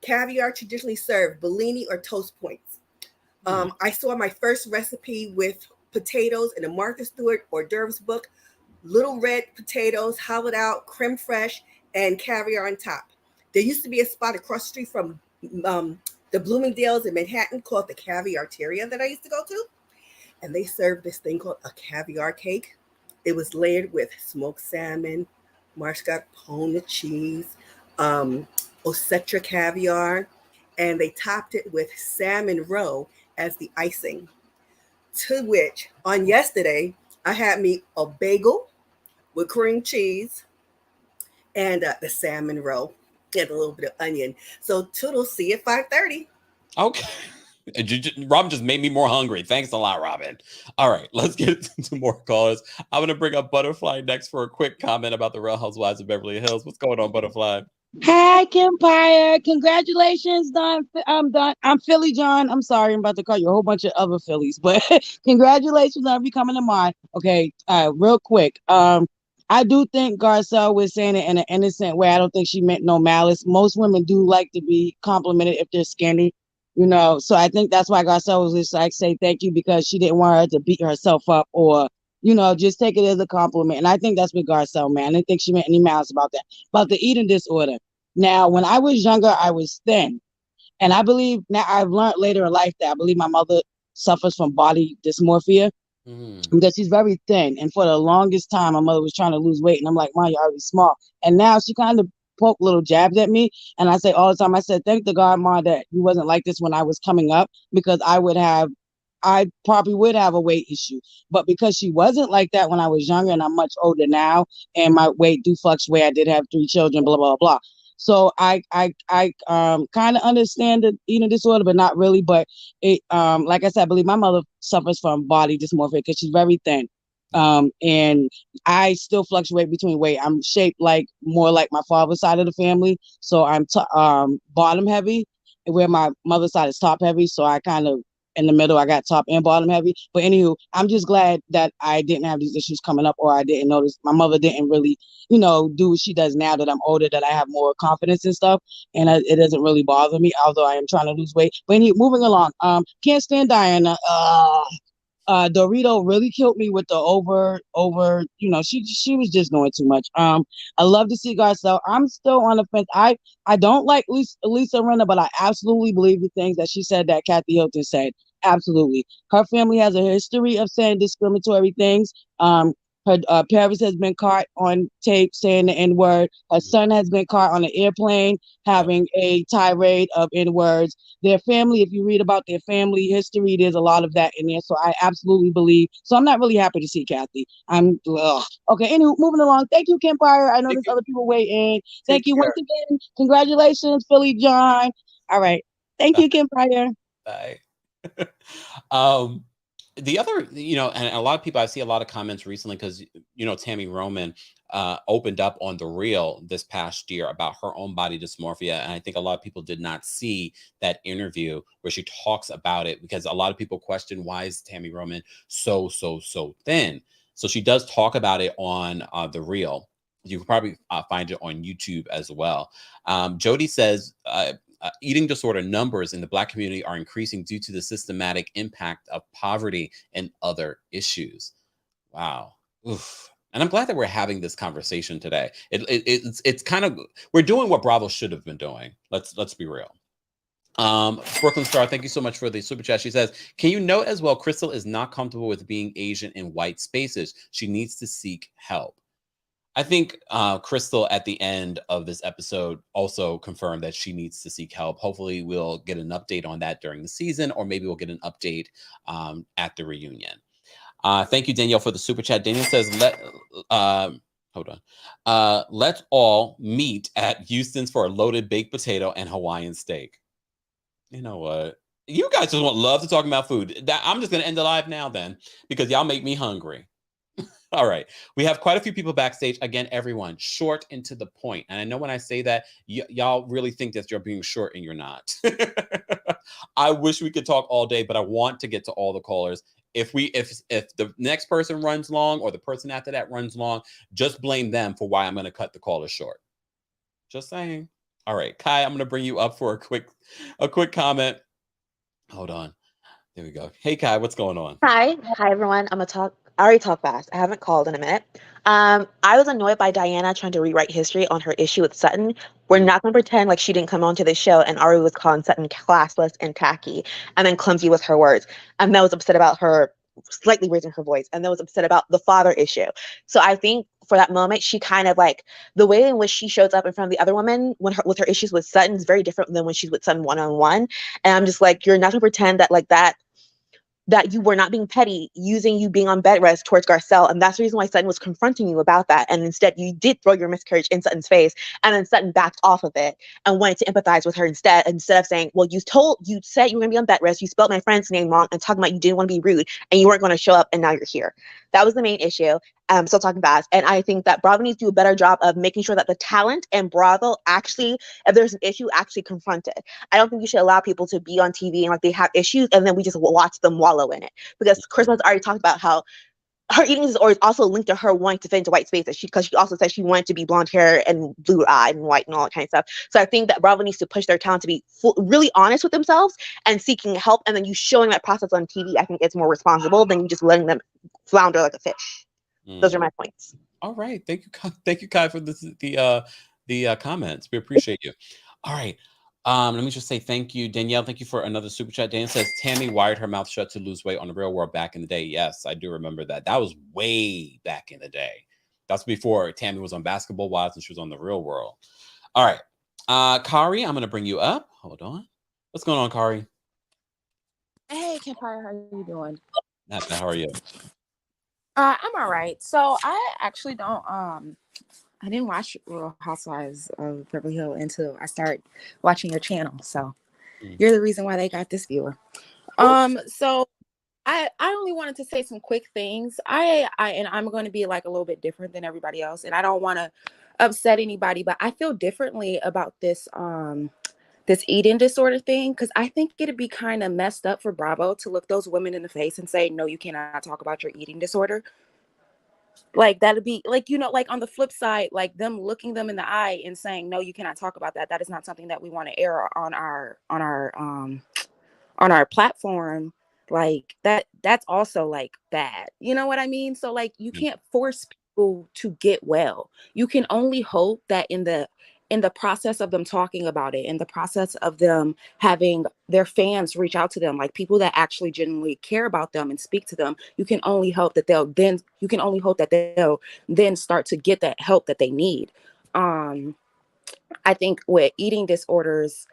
Caviar traditionally served Bellini or toast points. I saw my first recipe with potatoes in a Martha Stewart hors d'oeuvres book. Little red potatoes, hollowed out, creme fraiche, and caviar on top. There used to be a spot across the street from the Bloomingdale's in Manhattan called the Caviarteria that I used to go to. And they served this thing called a caviar cake. It was layered with smoked salmon, mascarpone cheese, Osetra caviar, and they topped it with salmon roe as the icing. To which, on yesterday, I had me a bagel with cream cheese and the salmon roe and a little bit of onion. So toodles, see you at 5:30. Okay. Robin just made me more hungry. Thanks a lot, Robin. All right, let's get to more callers. I'm going to bring up Butterfly next for a quick comment about the Real Housewives of Beverly Hills. What's going on, Butterfly? Hi, Kempire. Congratulations, Don. I'm Philly John. I'm sorry, I'm about to call you a whole bunch of other Phillies, but congratulations on becoming a mine. Okay, real quick. I do think Garcelle was saying it in an innocent way. I don't think she meant no malice. Most women do like to be complimented if they're skinny, you know. So I think that's why Garcelle was just like, say thank you, because she didn't want her to beat herself up or, you know, just take it as a compliment. And I think that's with Garcelle, man. I didn't think she meant any malice about that. About the eating disorder. Now, when I was younger, I was thin. And I believe now I've learned later in life that I believe my mother suffers from body dysmorphia because she's very thin. And for the longest time, my mother was trying to lose weight. And I'm like, Mom, you're already small. And now she kind of poked little jabs at me. And I say all the time, I said, thank the God, Mom, that you wasn't like this when I was coming up, because I probably would have a weight issue. But because she wasn't like that when I was younger, and I'm much older now, and my weight do fluctuate. I did have 3 children, blah, blah, blah. So I kind of understand the eating disorder, but not really. But it, like I said, I believe my mother suffers from body dysmorphia because she's very thin. And I still fluctuate between weight. I'm shaped more like my father's side of the family. So I'm bottom heavy, where my mother's side is top heavy. So I kind of, in the middle, I got top and bottom heavy. But anywho, I'm just glad that I didn't have these issues coming up, or I didn't notice. My mother didn't really, you know, do what she does now that I'm older, that I have more confidence and stuff. And it doesn't really bother me, although I am trying to lose weight. But anyway, moving along. Can't stand Diana. Dorito really killed me with the over, you know, she was just doing too much. I love to see Garcelle. I'm still on the fence. I don't like Lisa Rinna, but I absolutely believe the things that she said that Kathy Hilton said. Absolutely. Her family has a history of saying discriminatory things. Her parents has been caught on tape saying the N-word. Her son has been caught on an airplane having a tirade of N-words. Their family, if you read about their family history, there's a lot of that in there. So I absolutely believe. So I'm not really happy to see Kathy. Okay, anyway, moving along. Thank you, Kempire. I know there's other people waiting. Thank you once again. Congratulations, Philly John. All right. Thank you, Kempire. Bye. The other, you know, and a lot of people, I see a lot of comments recently because, you know, Tammy Roman opened up on The Real this past year about her own body dysmorphia. And I think a lot of people did not see that interview where she talks about it, because a lot of people question, why is Tammy Roman so thin? So she does talk about it on The Real. You can probably find it on YouTube as well. Jody says, eating disorder numbers in the Black community are increasing due to the systematic impact of poverty and other issues. Wow. Oof. And I'm glad that we're having this conversation today. It's kind of, we're doing what Bravo should have been doing. Let's be real. Brooklyn Star, thank you so much for the super chat. She says, can you note as well, Crystal is not comfortable with being Asian in white spaces. She needs to seek help. I think Crystal at the end of this episode also confirmed that she needs to seek help. Hopefully we'll get an update on that during the season, or maybe we'll get an update at the reunion. Thank you, Danielle, for the super chat. Danielle says, let's all meet at Houston's for a loaded baked potato and Hawaiian steak. You know what? You guys just love to talk about food. I'm just going to end the live now then, because y'all make me hungry. All right. We have quite a few people backstage. Again, everyone, short and to the point. And I know when I say that, y'all really think that you're being short, and you're not. I wish we could talk all day, but I want to get to all the callers. If the next person runs long, or the person after that runs long, just blame them for why I'm going to cut the caller short. Just saying. All right, Kai, I'm going to bring you up for a quick comment. Hold on. There we go. Hey, Kai, what's going on? Hi, everyone. I already talked fast. I haven't called in a minute. I was annoyed by Diana trying to rewrite history on her issue with Sutton. We're not going to pretend like she didn't come onto the show and Ari was calling Sutton classless and tacky, and then clumsy was her words. And Mel was upset about her slightly raising her voice, and then was upset about the father issue. So I think for that moment, she kind of like the way in which she shows up in front of the other women when with her issues with Sutton is very different than when she's with Sutton one-on-one. And I'm just like, you're not going to pretend that like that you were not being petty, using you being on bed rest towards Garcelle. And that's the reason why Sutton was confronting you about that. And instead you did throw your miscarriage in Sutton's face, and then Sutton backed off of it and wanted to empathize with her instead of saying, well, you said you were gonna be on bed rest, you spelled my friend's name wrong, and talking about you didn't want to be rude and you weren't going to show up, and now you're here. That was the main issue. I'm still talking fast. And I think that Bravo needs to do a better job of making sure that the talent and Bravo actually, if there's an issue, actually confront it. I don't think you should allow people to be on TV and like they have issues and then we just watch them wallow in it. Because Christmas already talked about how her eating disorder is also linked to her wanting to fit into white spaces. Because she also said she wanted to be blonde hair and blue eyed and white and all that kind of stuff. So I think that Bravo needs to push their talent to be really honest with themselves and seeking help. And then you showing that process on TV, I think it's more responsible than you just letting them flounder like a fish. Those are my points. All right. Thank you, Kai, for the comments. We appreciate you. All right. Let me just say thank you, Danielle. Thank you for another super chat. Dan says Tammy wired her mouth shut to lose weight on the Real World back in the day. Yes, I do remember that. That was way back in the day. That's before Tammy was on Basketball Wives and she was on the Real World. All right. Kari, I'm going to bring you up. Hold on. What's going on, Kari? Hey, Kempire, how are you doing? Not bad. How are you? I'm all right. So I actually don't I didn't watch Real Housewives of Beverly Hills until I started watching your channel. So you're the reason why they got this viewer. So I only wanted to say some quick things. And I'm going to be like a little bit different than everybody else, and I don't want to upset anybody, but I feel differently about this this eating disorder thing, because I think it'd be kind of messed up for Bravo to look those women in the face and say, no, you cannot talk about your eating disorder. Like that'd be like, you know, like on the flip side, like them looking them in the eye and saying, no, you cannot talk about that. That is not something that we want to air on our platform. Like that's also like bad. You know what I mean? So like you can't force people to get well. You can only hope that in the process of them talking about it, in the process of them having their fans reach out to them, like people that actually genuinely care about them and speak to them, you can only hope that they'll then start to get that help that they need. I think with eating disorders,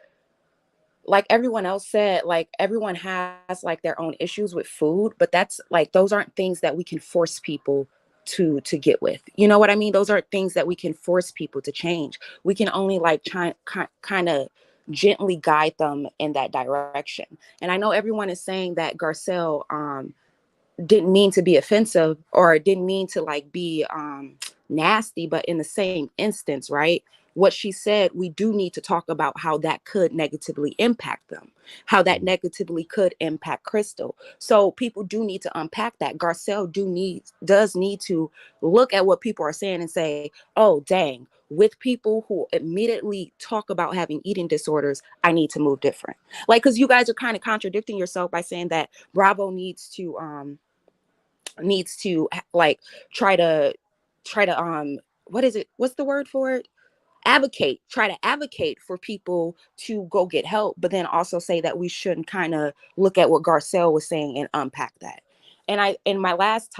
like everyone else said, like everyone has like their own issues with food, but that's like, those aren't things that we can force people to get with. You know what I mean? Those aren't things that we can force people to change. We can only like kind of gently guide them in that direction. And I know everyone is saying that Garcelle didn't mean to be offensive or didn't mean to like be nasty, but in the same instance, right? What she said, we do need to talk about how that could negatively impact them, how that negatively could impact Crystal. So people do need to unpack that. Garcelle does need to look at what people are saying and say, oh, dang, with people who immediately talk about having eating disorders, I need to move different. Like, because you guys are kind of contradicting yourself by saying that Bravo needs to like try to what's the word for it? Try to advocate for people to go get help, but then also say that we shouldn't kind of look at what Garcelle was saying and unpack that. And my last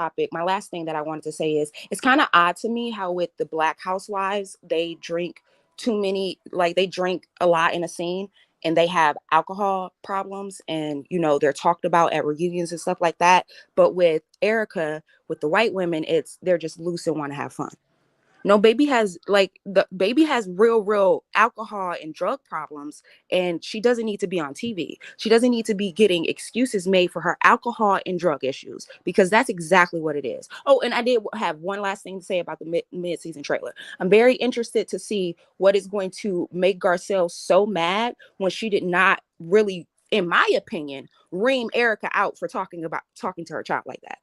thing that I wanted to say is, it's kind of odd to me how with the Black Housewives, they drink they drink a lot in a scene and they have alcohol problems, and you know, they're talked about at reunions and stuff like that. But with Erica, with the white women, they're just loose and want to have fun. No, baby has real alcohol and drug problems, and she doesn't need to be on TV. She doesn't need to be getting excuses made for her alcohol and drug issues, because that's exactly what it is. Oh, and I did have one last thing to say about the mid-season trailer. I'm very interested to see what is going to make Garcelle so mad when she did not really, in my opinion, ream Erica out for talking to her child like that.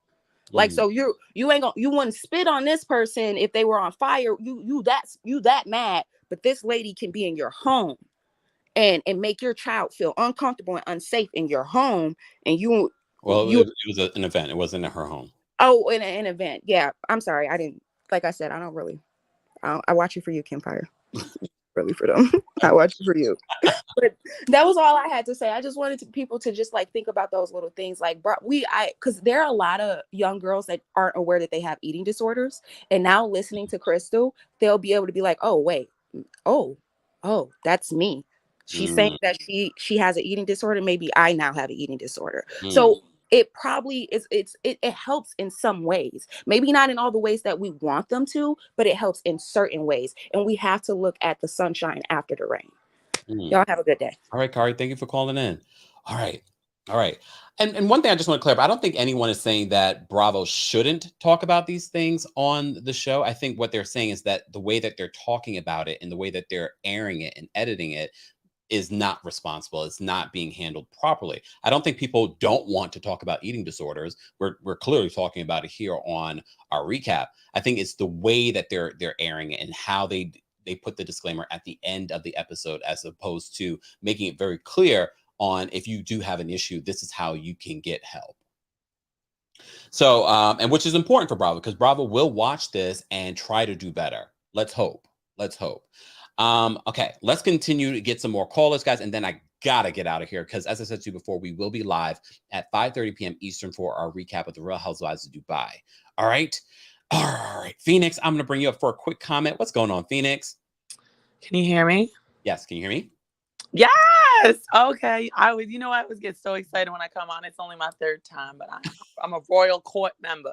Like, so you wouldn't spit on this person if they were on fire. You that mad, but this lady can be in your home and make your child feel uncomfortable and unsafe in your home. And it was an event. It wasn't at her home. Oh, in an event. Yeah, I'm sorry. I didn't. Like I said, I don't really. I watch it for you, Kempire. Really for them. I watch it for you. But that was all I had to say. I just wanted people to just like think about those little things. Like, because there are a lot of young girls that aren't aware that they have eating disorders, and now listening to Crystal, they'll be able to be like, oh wait, oh, that's me. She's saying that she has an eating disorder. Maybe I now have an eating disorder. So it probably is. It helps in some ways. Maybe not in all the ways that we want them to, but it helps in certain ways. And we have to look at the sunshine after the rain. Y'all have a good day. All right, Kari, thank you for calling in. All right. And one thing I just want to clarify, I don't think anyone is saying that Bravo shouldn't talk about these things on the show. I think what they're saying is that the way that they're talking about it and the way that they're airing it and editing it is not responsible. It's not being handled properly. I don't think people don't want to talk about eating disorders. We're clearly talking about it here on our recap. I think it's the way that they're airing it and how they put the disclaimer at the end of the episode, as opposed to making it very clear on, if you do have an issue, this is how you can get help. So, and which is important for Bravo, because Bravo will watch this and try to do better. Let's hope. Okay, let's continue to get some more callers, guys. And then I gotta get out of here, because as I said to you before, we will be live at 5:30 p.m. Eastern for our recap of the Real Housewives of Dubai. All right. Phoenix, I'm going to bring you up for a quick comment. What's going on, Phoenix? Can you hear me? Yes. Can you hear me? Yes. Okay. I always get so excited when I come on. It's only my third time, but I'm a Royal Court member.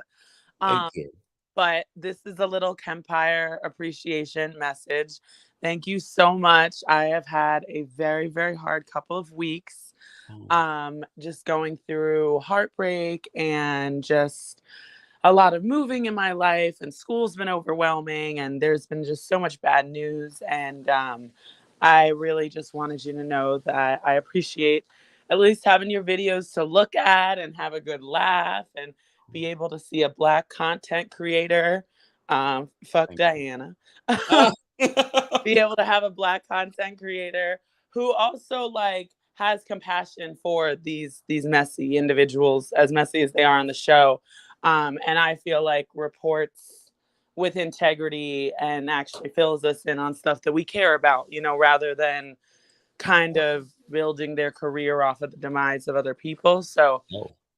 Thank you. But this is a little Kempire appreciation message. Thank you so much. I have had a very, very hard couple of weeks. Just going through heartbreak and just a lot of moving in my life, and school's been overwhelming, and there's been just so much bad news. And I really just wanted you to know that I appreciate at least having your videos to look at and have a good laugh and be able to see a Black content creator. Fuck Diana. Be able to have a Black content creator who also has compassion for these messy individuals, as messy as they are on the show. And I feel like reports with integrity and actually fills us in on stuff that we care about, rather than kind of building their career off of the demise of other people. So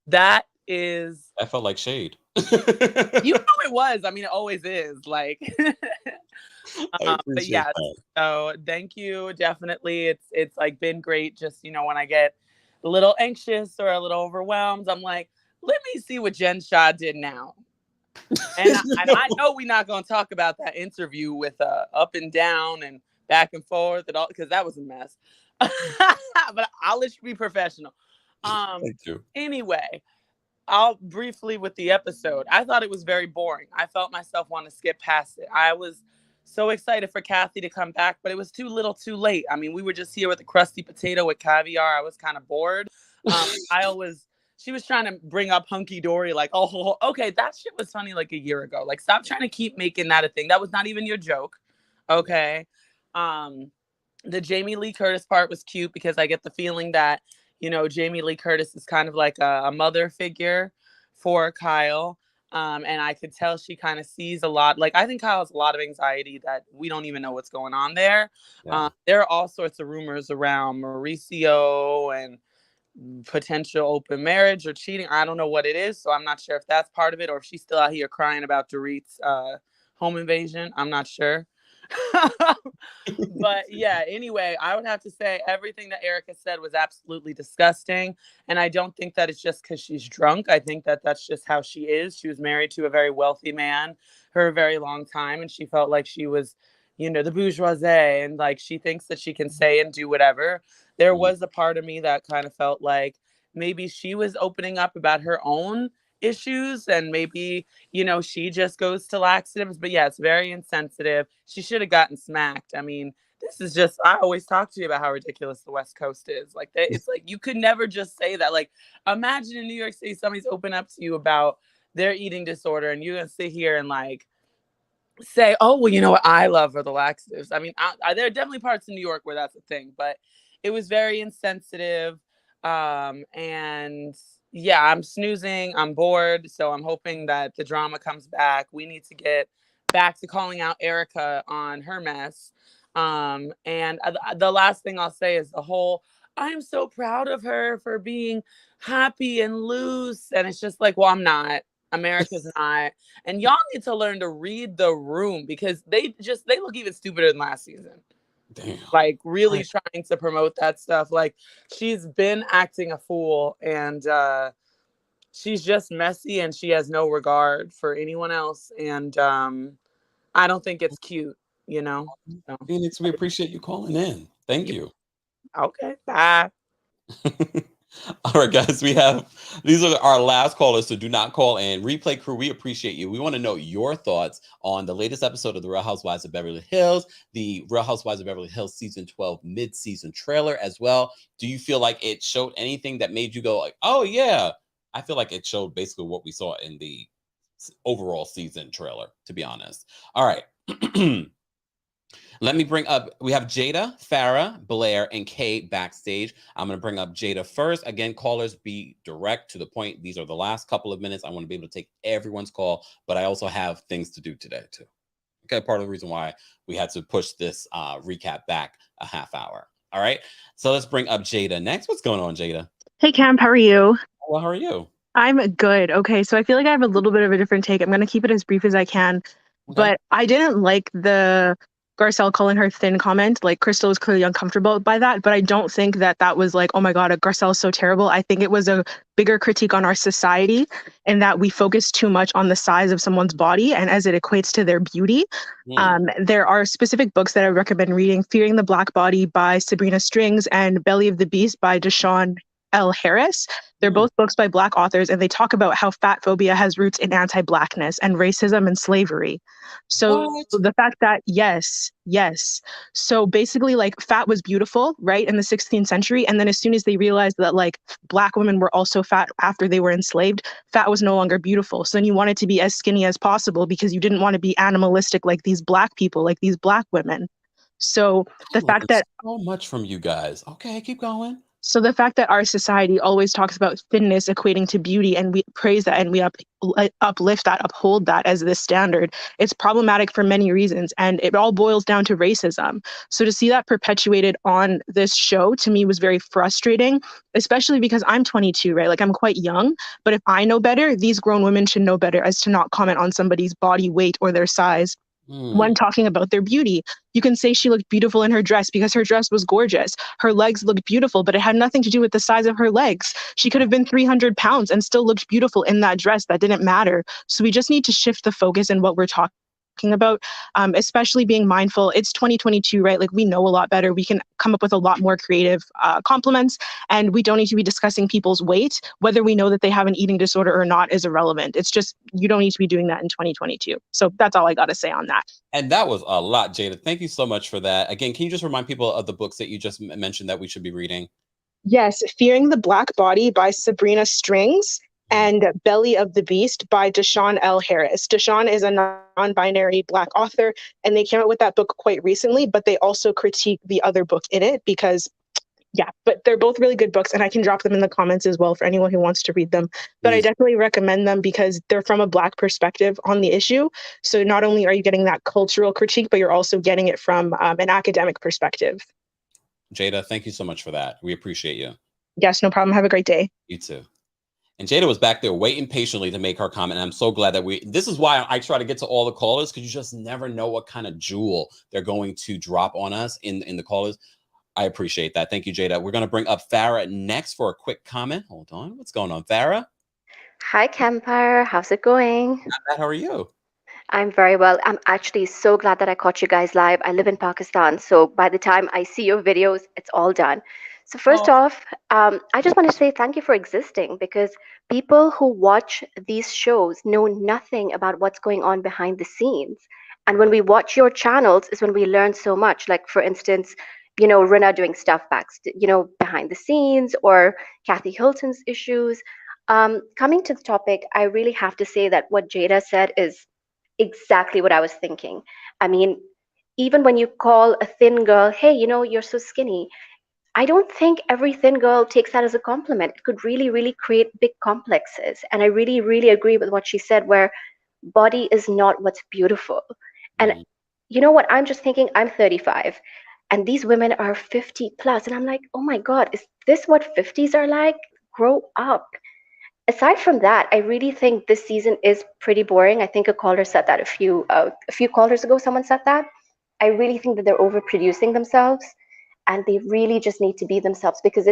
that felt like shade. It was. I mean, it always is. But yeah, so thank you. Definitely. It's been great. Just, when I get a little anxious or a little overwhelmed, I'm like, let me see what Jen Shah did now. And I know we're not going to talk about that interview with up and down and back and forth and all, because that was a mess. But I'll let you be professional. Thank you. Anyway, I'll briefly with the episode. I thought it was very boring. I felt myself want to skip past it. I was so excited for Kathy to come back, but it was too little too late. I mean, we were just here with the crusty potato with caviar. I was kind of bored. She was trying to bring up hunky dory, okay, that shit was funny a year ago. Stop trying to keep making that a thing. That was not even your joke. Okay. The Jamie Lee Curtis part was cute, because I get the feeling that, Jamie Lee Curtis is kind of like a mother figure for Kyle. And I could tell she kind of sees a lot. I think Kyle has a lot of anxiety that we don't even know what's going on there. Yeah. There are all sorts of rumors around Mauricio and potential open marriage or cheating. I don't know what it is, so I'm not sure if that's part of it, or if she's still out here crying about Dorit's home invasion. I'm not sure. But yeah, anyway, I would have to say everything that Erica said was absolutely disgusting, and I don't think that it's just because she's drunk. I think that that's just how she is. She was married to a very wealthy man for a very long time, and she felt like she was, the bourgeoisie, and she thinks that she can say and do whatever. There was a part of me that kind of felt like maybe she was opening up about her own issues, and maybe, she just goes to laxatives. But yeah, it's very insensitive. She should have gotten smacked. I mean, this is just, I always talk to you about how ridiculous the West Coast is. It's you could never just say that. Imagine in New York City, somebody's open up to you about their eating disorder, and you're going to sit here and say, oh, well, you know what I love are the laxatives. I mean, there are definitely parts in New York where that's a thing, but it was very insensitive. And yeah, I'm snoozing. I'm bored. So I'm hoping that the drama comes back. We need to get back to calling out Erica on her mess. And the last thing I'll say is the whole, I'm so proud of her for being happy and loose. And it's just like, well, I'm not. America's not. And y'all need to learn to read the room because they look even stupider than last season. Damn. Like really trying to promote that stuff. Like she's been acting a fool and she's just messy and she has no regard for anyone else. And I don't think it's cute, you know. So. Phoenix, we appreciate you calling in. Thank you. Okay, bye. All right, guys, these are our last callers, so do not call in. Replay crew, we appreciate you. We want to know your thoughts on the latest episode of The Real Housewives of Beverly Hills, the Real Housewives of Beverly Hills season 12 mid-season trailer as well. Do you feel like it showed anything that made you go like, oh yeah? I feel like it showed basically what we saw in the overall season trailer, to be honest. All right. Let me bring up, we have Jada, Farrah, Blair, and Kay backstage. I'm going to bring up Jada first. Again, callers, be direct to the point. These are the last couple of minutes. I want to be able to take everyone's call, but I also have things to do today too. Okay, part of the reason why we had to push this recap back a half hour. All right, so let's bring up Jada next. What's going on, Jada? Hey, Camp, how are you? Well, how are you? I'm good. Okay, so I feel like I have a little bit of a different take. I'm going to keep it as brief as I can. Okay. But I didn't like the Garcelle calling her thin comment. Like, Crystal was clearly uncomfortable by that, but I don't think that that was like, oh my God, Garcelle is so terrible. I think it was a bigger critique on our society and that we focus too much on the size of someone's body and as it equates to their beauty. There are specific books that I recommend reading: Fearing the Black Body by Sabrina Strings and Belly of the Beast by Deshaun L. Harris. They're both books by Black authors, and they talk about how fat phobia has roots in anti-Blackness and racism and slavery. So the fact that, yes. So basically, like, fat was beautiful, right, in the 16th century. And then as soon as they realized that, like, Black women were also fat after they were enslaved, fat was no longer beautiful. So then you wanted to be as skinny as possible because you didn't want to be animalistic like these Black people, like these Black women. So the fact that so much from you guys. Okay, keep going. So the fact that our society always talks about thinness equating to beauty, and we praise that and we uplift that, uphold that as the standard, it's problematic for many reasons. And it all boils down to racism. So to see that perpetuated on this show, to me, was very frustrating, especially because I'm 22, right? Like, I'm quite young. But if I know better, these grown women should know better as to not comment on somebody's body weight or their size. When talking about their beauty. You can say she looked beautiful in her dress because her dress was gorgeous. Her legs looked beautiful, but it had nothing to do with the size of her legs. She could have been 300 pounds and still looked beautiful in that dress. That didn't matter. So we just need to shift the focus in what we're talking about, especially being mindful. It's 2022, right? Like, we know a lot better. We can come up with a lot more creative compliments, and we don't need to be discussing people's weight. Whether we know that they have an eating disorder or not is irrelevant. It's just, you don't need to be doing that in 2022. So that's all I got to say on that. And that was a lot, Jada. Thank you so much for that. Again, can you just remind people of the books that you just mentioned that we should be reading? Yes, Fearing the Black Body by Sabrina Strings and Belly of the Beast by Deshaun L. Harris. Deshaun is a non-binary Black author, and they came out with that book quite recently, but they also critique the other book in it because, yeah, but they're both really good books, and I can drop them in the comments as well for anyone who wants to read them. But I definitely recommend them because they're from a Black perspective on the issue. So not only are you getting that cultural critique, but you're also getting it from an academic perspective. Jada, thank you so much for that. We appreciate you. Yes, no problem. Have a great day. You too. And Jada was back there waiting patiently to make her comment. And I'm so glad that this is why I try to get to all the callers, because you just never know what kind of jewel they're going to drop on us in the callers. I appreciate that. Thank you, Jada. We're going to bring up Farrah next for a quick comment. Hold on. What's going on, Farrah? Hi, Kempire. How's it going? Not bad. How are you? I'm very well. I'm actually so glad that I caught you guys live. I live in Pakistan, so by the time I see your videos, it's all done. So first off, I just want to say thank you for existing, because people who watch these shows know nothing about what's going on behind the scenes. And when we watch your channels is when we learn so much. Like, for instance, you know, Rina doing stuff behind the scenes, or Kathy Hilton's issues. Coming to the topic, I really have to say that what Jada said is exactly what I was thinking. I mean, even when you call a thin girl, hey, you know, you're so skinny, I don't think every thin girl takes that as a compliment. It could really, really create big complexes. And I really, really agree with what she said, where body is not what's beautiful. And you know what? I'm just thinking, I'm 35 and these women are 50 plus. And I'm like, oh my God, is this what 50s are like? Grow up. Aside from that, I really think this season is pretty boring. I think a caller said that a few callers ago, someone said that. I really think that they're overproducing themselves and they really just need to be themselves because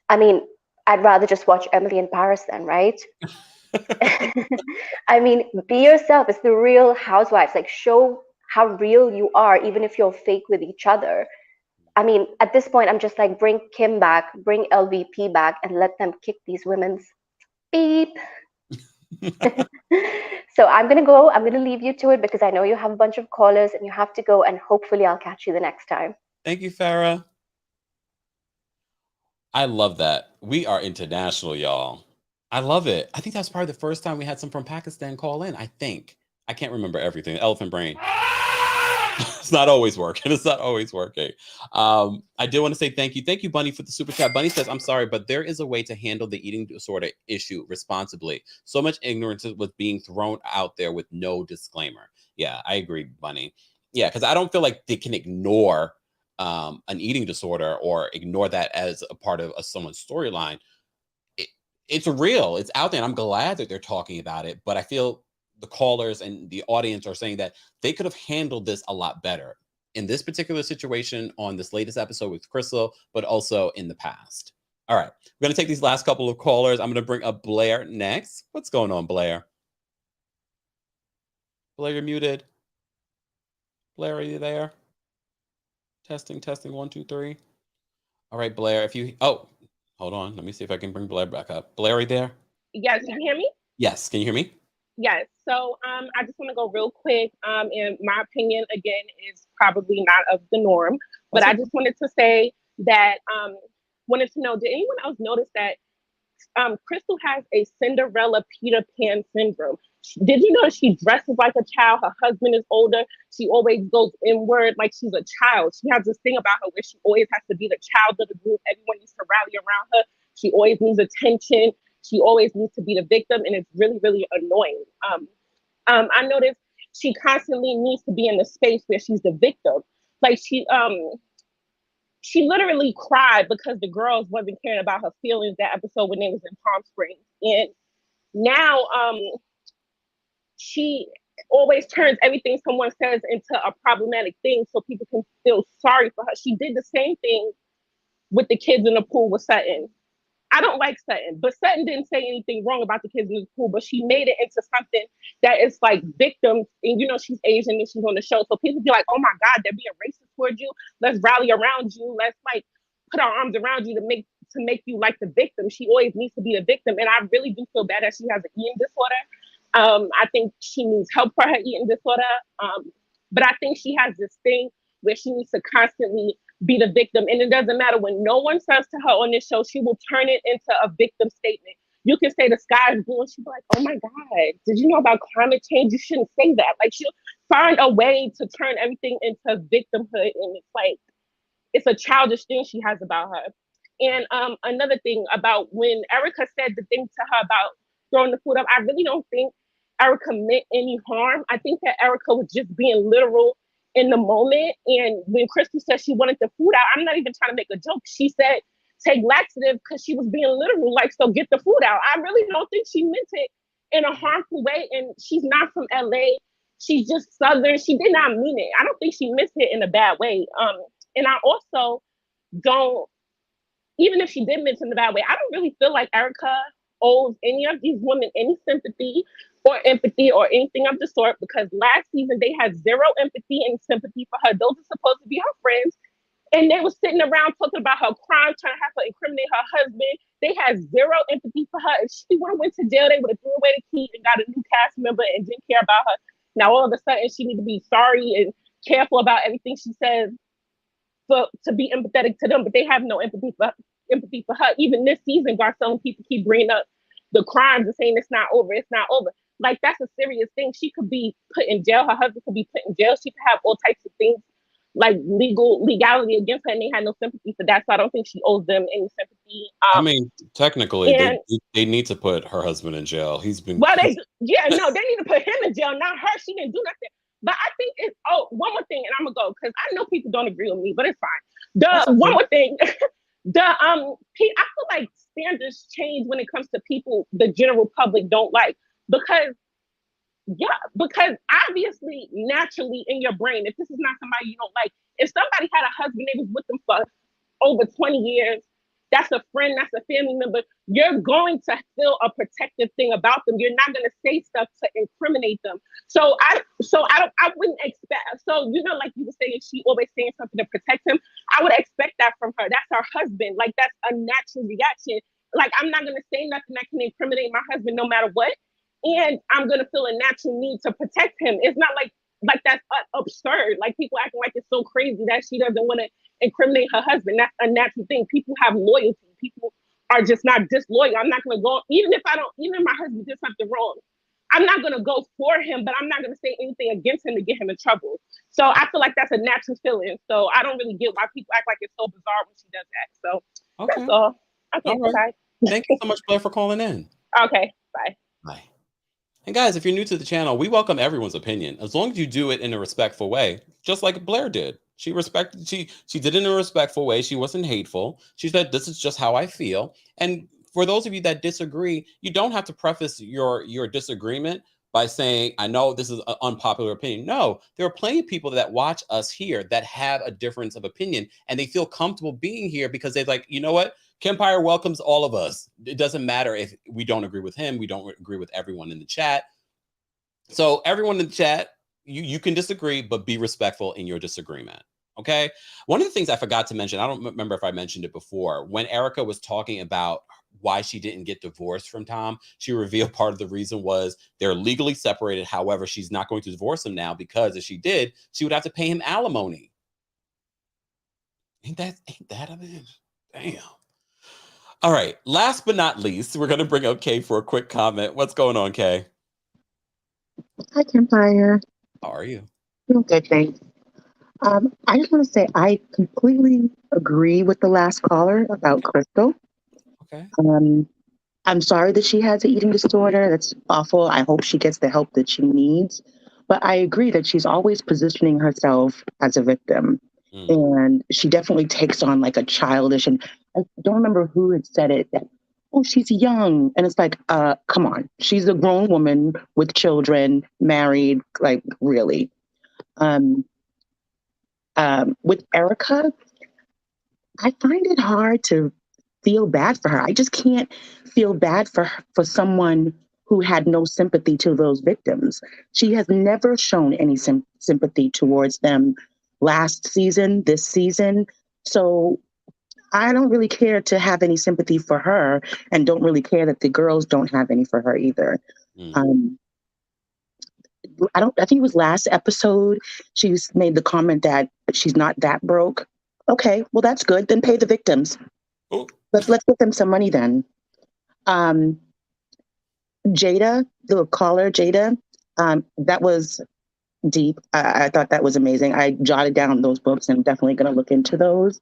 I mean, I'd rather just watch Emily in Paris then, right? I mean, be yourself. It's the real Housewives. Like, show how real you are, even if you're fake with each other. I mean, at this point, I'm just like, bring Kim back, bring LVP back, and let them kick these women's beep. So I'm going to go. I'm going to leave you to it because I know you have a bunch of callers and you have to go, and hopefully I'll catch you the next time. Thank you, Farah. I love that. We are international, y'all. I love it. I think that's probably the first time we had some from Pakistan call in, I think. I can't remember everything. Elephant brain. It's not always working. It's not always working. I did want to say thank you. Thank you, Bunny, for the super chat. Bunny says, I'm sorry, but there is a way to handle the eating disorder issue responsibly. So much ignorance was being thrown out there with no disclaimer. Yeah, I agree, Bunny. Yeah, because I don't feel like they can ignore an eating disorder or ignore that as a part of someone's storyline. It's real. It's out there. And I'm glad that they're talking about it. But I feel the callers and the audience are saying that they could have handled this a lot better in this particular situation on this latest episode with Crystal, but also in the past. All right. We're going to take these last couple of callers. I'm going to bring up Blair next. What's going on, Blair? Blair, you're muted. Blair, are you there? Testing, 1, 2, 3. All right, Blair, hold on. Let me see if I can bring Blair back up. Blair, are you there? Yes, can you hear me? Yes. Can you hear me? Yes. So I just want to go real quick. In my opinion, again, is probably not of the norm. But I just wanted to say that wanted to know, did anyone else notice that Crystal has a Cinderella Peter Pan syndrome? Did you know she dresses like a child? Her husband is older. She always goes inward like she's a child. She has this thing about her where she always has to be the child of the group. Everyone needs to rally around her. She always needs attention. She always needs to be the victim, and it's really, really annoying. I noticed she constantly needs to be in the space where she's the victim. Like she literally cried because the girls wasn't caring about her feelings that episode when they was in Palm Springs. And now she always turns everything someone says into a problematic thing so people can feel sorry for her. She did the same thing with the kids in the pool with Sutton. I don't like Sutton, but Sutton didn't say anything wrong about the kids in the pool, but she made it into something that is like victims. And you know, she's Asian and she's on the show. So people be like, oh my God, they're being racist towards you. Let's rally around you. Let's like put our arms around you to make you like the victim. She always needs to be the victim. And I really do feel bad that she has an eating disorder. I think she needs help for her eating disorder. But I think she has this thing where she needs to constantly be the victim. And it doesn't matter when no one says to her on this show, she will turn it into a victim statement. You can say the sky is blue and she'll be like, oh my God, did you know about climate change? You shouldn't say that. Like she'll find a way to turn everything into victimhood. And it's like, it's a childish thing she has about her. And another thing about when Erica said the thing to her about throwing the food up, I really don't think Erica meant any harm. I think that Erica was just being literal in the moment. And when Crystal said she wanted the food out, I'm not even trying to make a joke. She said, take laxative because she was being literal, like, so get the food out. I really don't think she meant it in a harmful way. And she's not from LA. She's just Southern. She did not mean it. I don't think she meant it in a bad way. And I also don't, even if she did mean it in a bad way, I don't really feel like Erica owes any of these women any sympathy or empathy or anything of the sort, because last season they had zero empathy and sympathy for her. Those are supposed to be her friends. And they were sitting around talking about her crime, trying to have her incriminate her husband. They had zero empathy for her. If she would have went to jail, they would have threw away the key and got a new cast member and didn't care about her. Now all of a sudden she need to be sorry and careful about everything she says to be empathetic to them, but they have no empathy for her. Even this season, Garcelle and people keep bringing up the crimes and saying it's not over. Like, that's a serious thing. She could be put in jail. Her husband could be put in jail. She could have all types of things like legality against her, and they had no sympathy for that. So I don't think she owes them any sympathy. I mean, technically, and they need to put her husband in jail. He's been well, they need to put him in jail, not her. She didn't do nothing. But I think it's one more thing, and I'm gonna go because I know people don't agree with me, but it's fine. One more thing, I feel like standards change when it comes to people the general public don't like because obviously naturally in your brain, if this is not somebody you don't like, if somebody had a husband they was with them for over 20 years, that's a friend, that's a family member, you're going to feel a protective thing about them. You're not going to say stuff to incriminate them. So I wouldn't expect, so like you were saying, she always saying something to protect him. I would expect that from her. That's her husband. Like, that's a natural reaction. Like, I'm not going to say nothing that can incriminate my husband no matter what. And I'm going to feel a natural need to protect him. It's not like that's absurd. Like, people acting like it's so crazy that she doesn't want to incriminate her husband. That's a natural thing. People have loyalty. People are just not disloyal. I'm not going to go, even if my husband did something wrong, I'm not going to go for him, but I'm not going to say anything against him to get him in trouble. So I feel like that's a natural feeling. So I don't really get why people act like it's so bizarre when she does that. So okay. That's all. Okay, All right. bye. Thank you so much, Blair, for calling in. Okay, bye. Bye. And guys, if you're new to the channel, we welcome everyone's opinion, as long as you do it in a respectful way, just like Blair did. She did it in a respectful way. She wasn't hateful. She said, this is just how I feel. And for those of you that disagree, you don't have to preface your disagreement by saying, I know this is an unpopular opinion. No, there are plenty of people that watch us here that have a difference of opinion, and they feel comfortable being here because they're like, you know what? Kempire welcomes all of us. It doesn't matter if we don't agree with him. We don't agree with everyone in the chat. So everyone in the chat, you can disagree, but be respectful in your disagreement. Okay. One of the things I forgot to mention, I don't remember if I mentioned it before, when Erica was talking about why she didn't get divorced from Tom, she revealed part of the reason was they're legally separated. However, she's not going to divorce him now because if she did, she would have to pay him alimony. Ain't that a bitch? Damn. All right. Last but not least, we're going to bring up Kay for a quick comment. What's going on, Kay? Hi, Kempire. How are you? Good, thanks. I just want to say I completely agree with the last caller about Crystal. Okay. I'm sorry that she has an eating disorder. That's awful. I hope she gets the help that she needs. But I agree that she's always positioning herself as a victim. And she definitely takes on like a childish, and I don't remember who had said it, that, oh, she's young. And it's like, come on. She's a grown woman with children, married, like really. With Erica, I find it hard to feel bad for her. I just can't feel bad for someone who had no sympathy to those victims. She has never shown any sympathy towards them last season, this season. So I don't really care to have any sympathy for her, and don't really care that the girls don't have any for her either. I think it was last episode, she made the comment that she's not that broke. Okay, well, that's good. Then pay the victims. Let's give them some money then. Jada, the caller, Jada, that was deep. I thought that was amazing. I jotted down those books and I'm definitely going to look into those.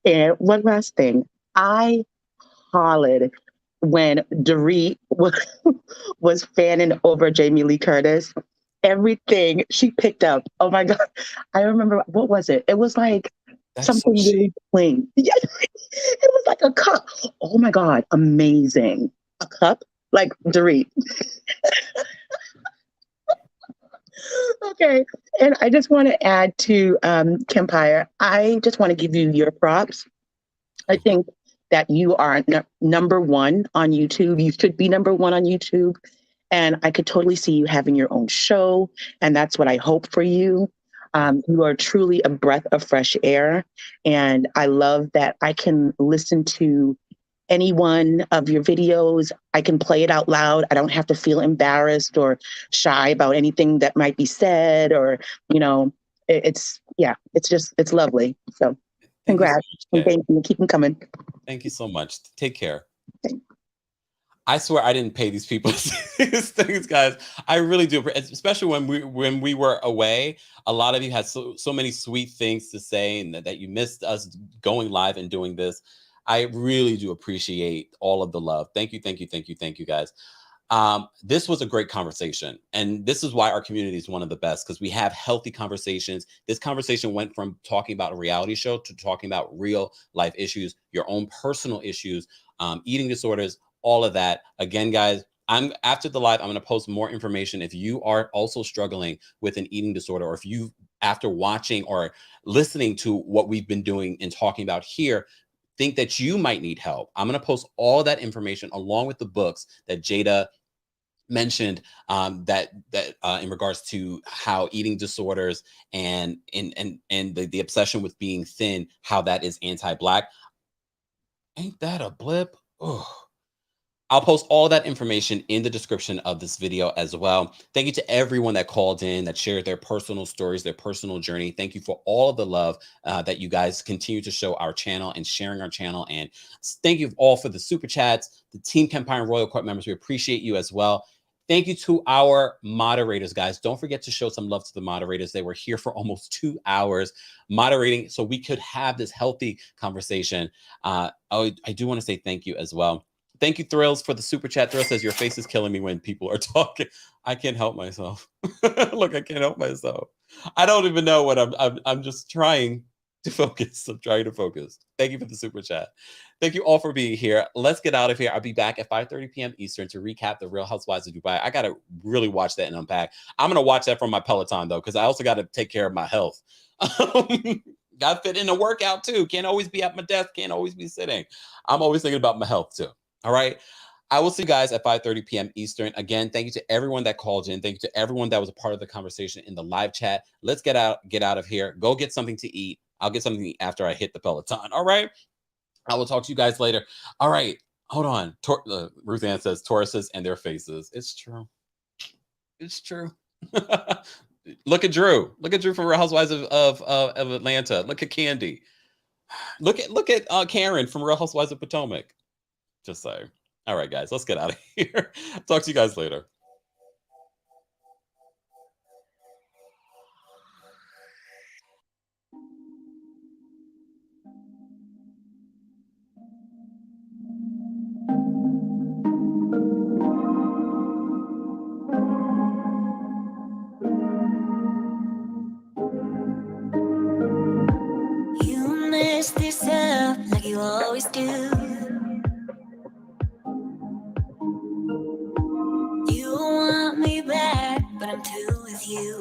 And one last thing. I hollered when Dorit was fanning over Jamie Lee Curtis. Everything she picked up. Oh my God. I remember, what was it? It was like something really plain. Yeah, it was like a cup. Oh my God. Amazing. A cup? Like Dorit. Okay. And I just want to add to Kempire. I just want to give you your props. I think that you are number one on YouTube. You should be number one on YouTube. And I could totally see you having your own show. And that's what I hope for you. You are truly a breath of fresh air. And I love that I can listen to any one of your videos. I can play it out loud. I don't have to feel embarrassed or shy about anything that might be said, or, it's lovely. So congrats. And thank you. Keep them coming. Thank you so much. Take care. I swear I didn't pay these people these things, guys. I really do, especially when we were away. A lot of you had so many sweet things to say, and that you missed us going live and doing this. I really do appreciate all of the love. Thank you, guys. This was a great conversation, and this is why our community is one of the best, because we have healthy conversations. This conversation went from talking about a reality show to talking about real life issues, your own personal issues, eating disorders, all of that. Again, guys, after the live, I'm going to post more information. If you are also struggling with an eating disorder, or if you, after watching or listening to what we've been doing and talking about here, think that you might need help, I'm going to post all that information along with the books that Jada mentioned, that in regards to how eating disorders and the obsession with being thin, how that is anti-Black. Ain't that a blip? Oh. I'll post all that information in the description of this video as well. Thank you to everyone that called in, that shared their personal stories, their personal journey. Thank you for all of the love that you guys continue to show our channel and sharing our channel. And thank you all for the super chats, the Team Kempire and Royal Court members. We appreciate you as well. Thank you to our moderators, guys. Don't forget to show some love to the moderators. They were here for almost 2 hours moderating so we could have this healthy conversation. I do want to say thank you as well. Thank you, Thrills, for the super chat. Thrill says, your face is killing me when people are talking. I can't help myself. Look, I can't help myself. I don't even know what I'm just trying to focus. I'm trying to focus. Thank you for the super chat. Thank you all for being here. Let's get out of here. I'll be back at 5:30 p.m. Eastern to recap The Real Housewives of Dubai. I got to really watch that and unpack. I'm going to watch that from my Peloton, though, because I also got to take care of my health. Got to fit in a workout, too. Can't always be at my desk. Can't always be sitting. I'm always thinking about my health, too. All right. I will see you guys at 5:30 p.m. Eastern. Again, thank you to everyone that called in. Thank you to everyone that was a part of the conversation in the live chat. Let's get out of here. Go get something to eat. I'll get something to eat after I hit the Peloton. All right. I will talk to you guys later. All right. Hold on. Ruth Ann says Tauruses and their faces. It's true. It's true. Look at Drew. Look at Drew from Real Housewives of Atlanta. Look at Candy. Look at Karen from Real Housewives of Potomac. Just saying. All right, guys, let's get out of here. Talk to you guys later. You mess this up like you always do. You want me back, but I'm too with you.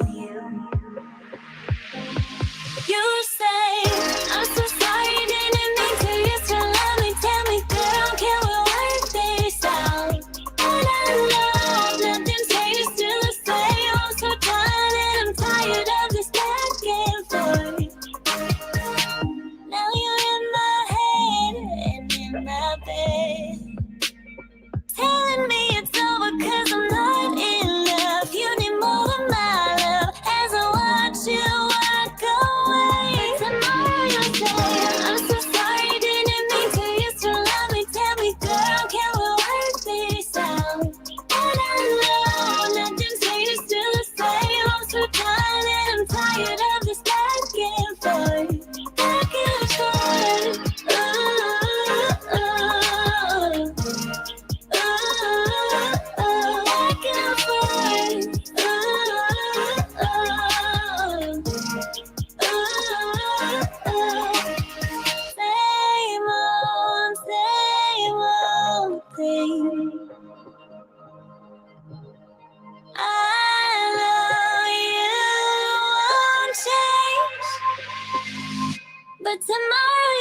You say, I'm so sorry, didn't mean to. You still love me, tell me, girl, can we work this out? And I know nothing's changed, still the same. I'm so done and I'm tired of this back and forth. Now you're in my head and in my bed, telling me it's over 'cause I'm not enough. You need more than my love as I watch you walk away. But tomorrow you'll say, I'm so sorry, didn't mean to. You still love me, tell me, girl, can we work this out? And I know nothing's changed, still the same. I'm so done and I'm tired of this back and forth. Back and forth. But tomorrow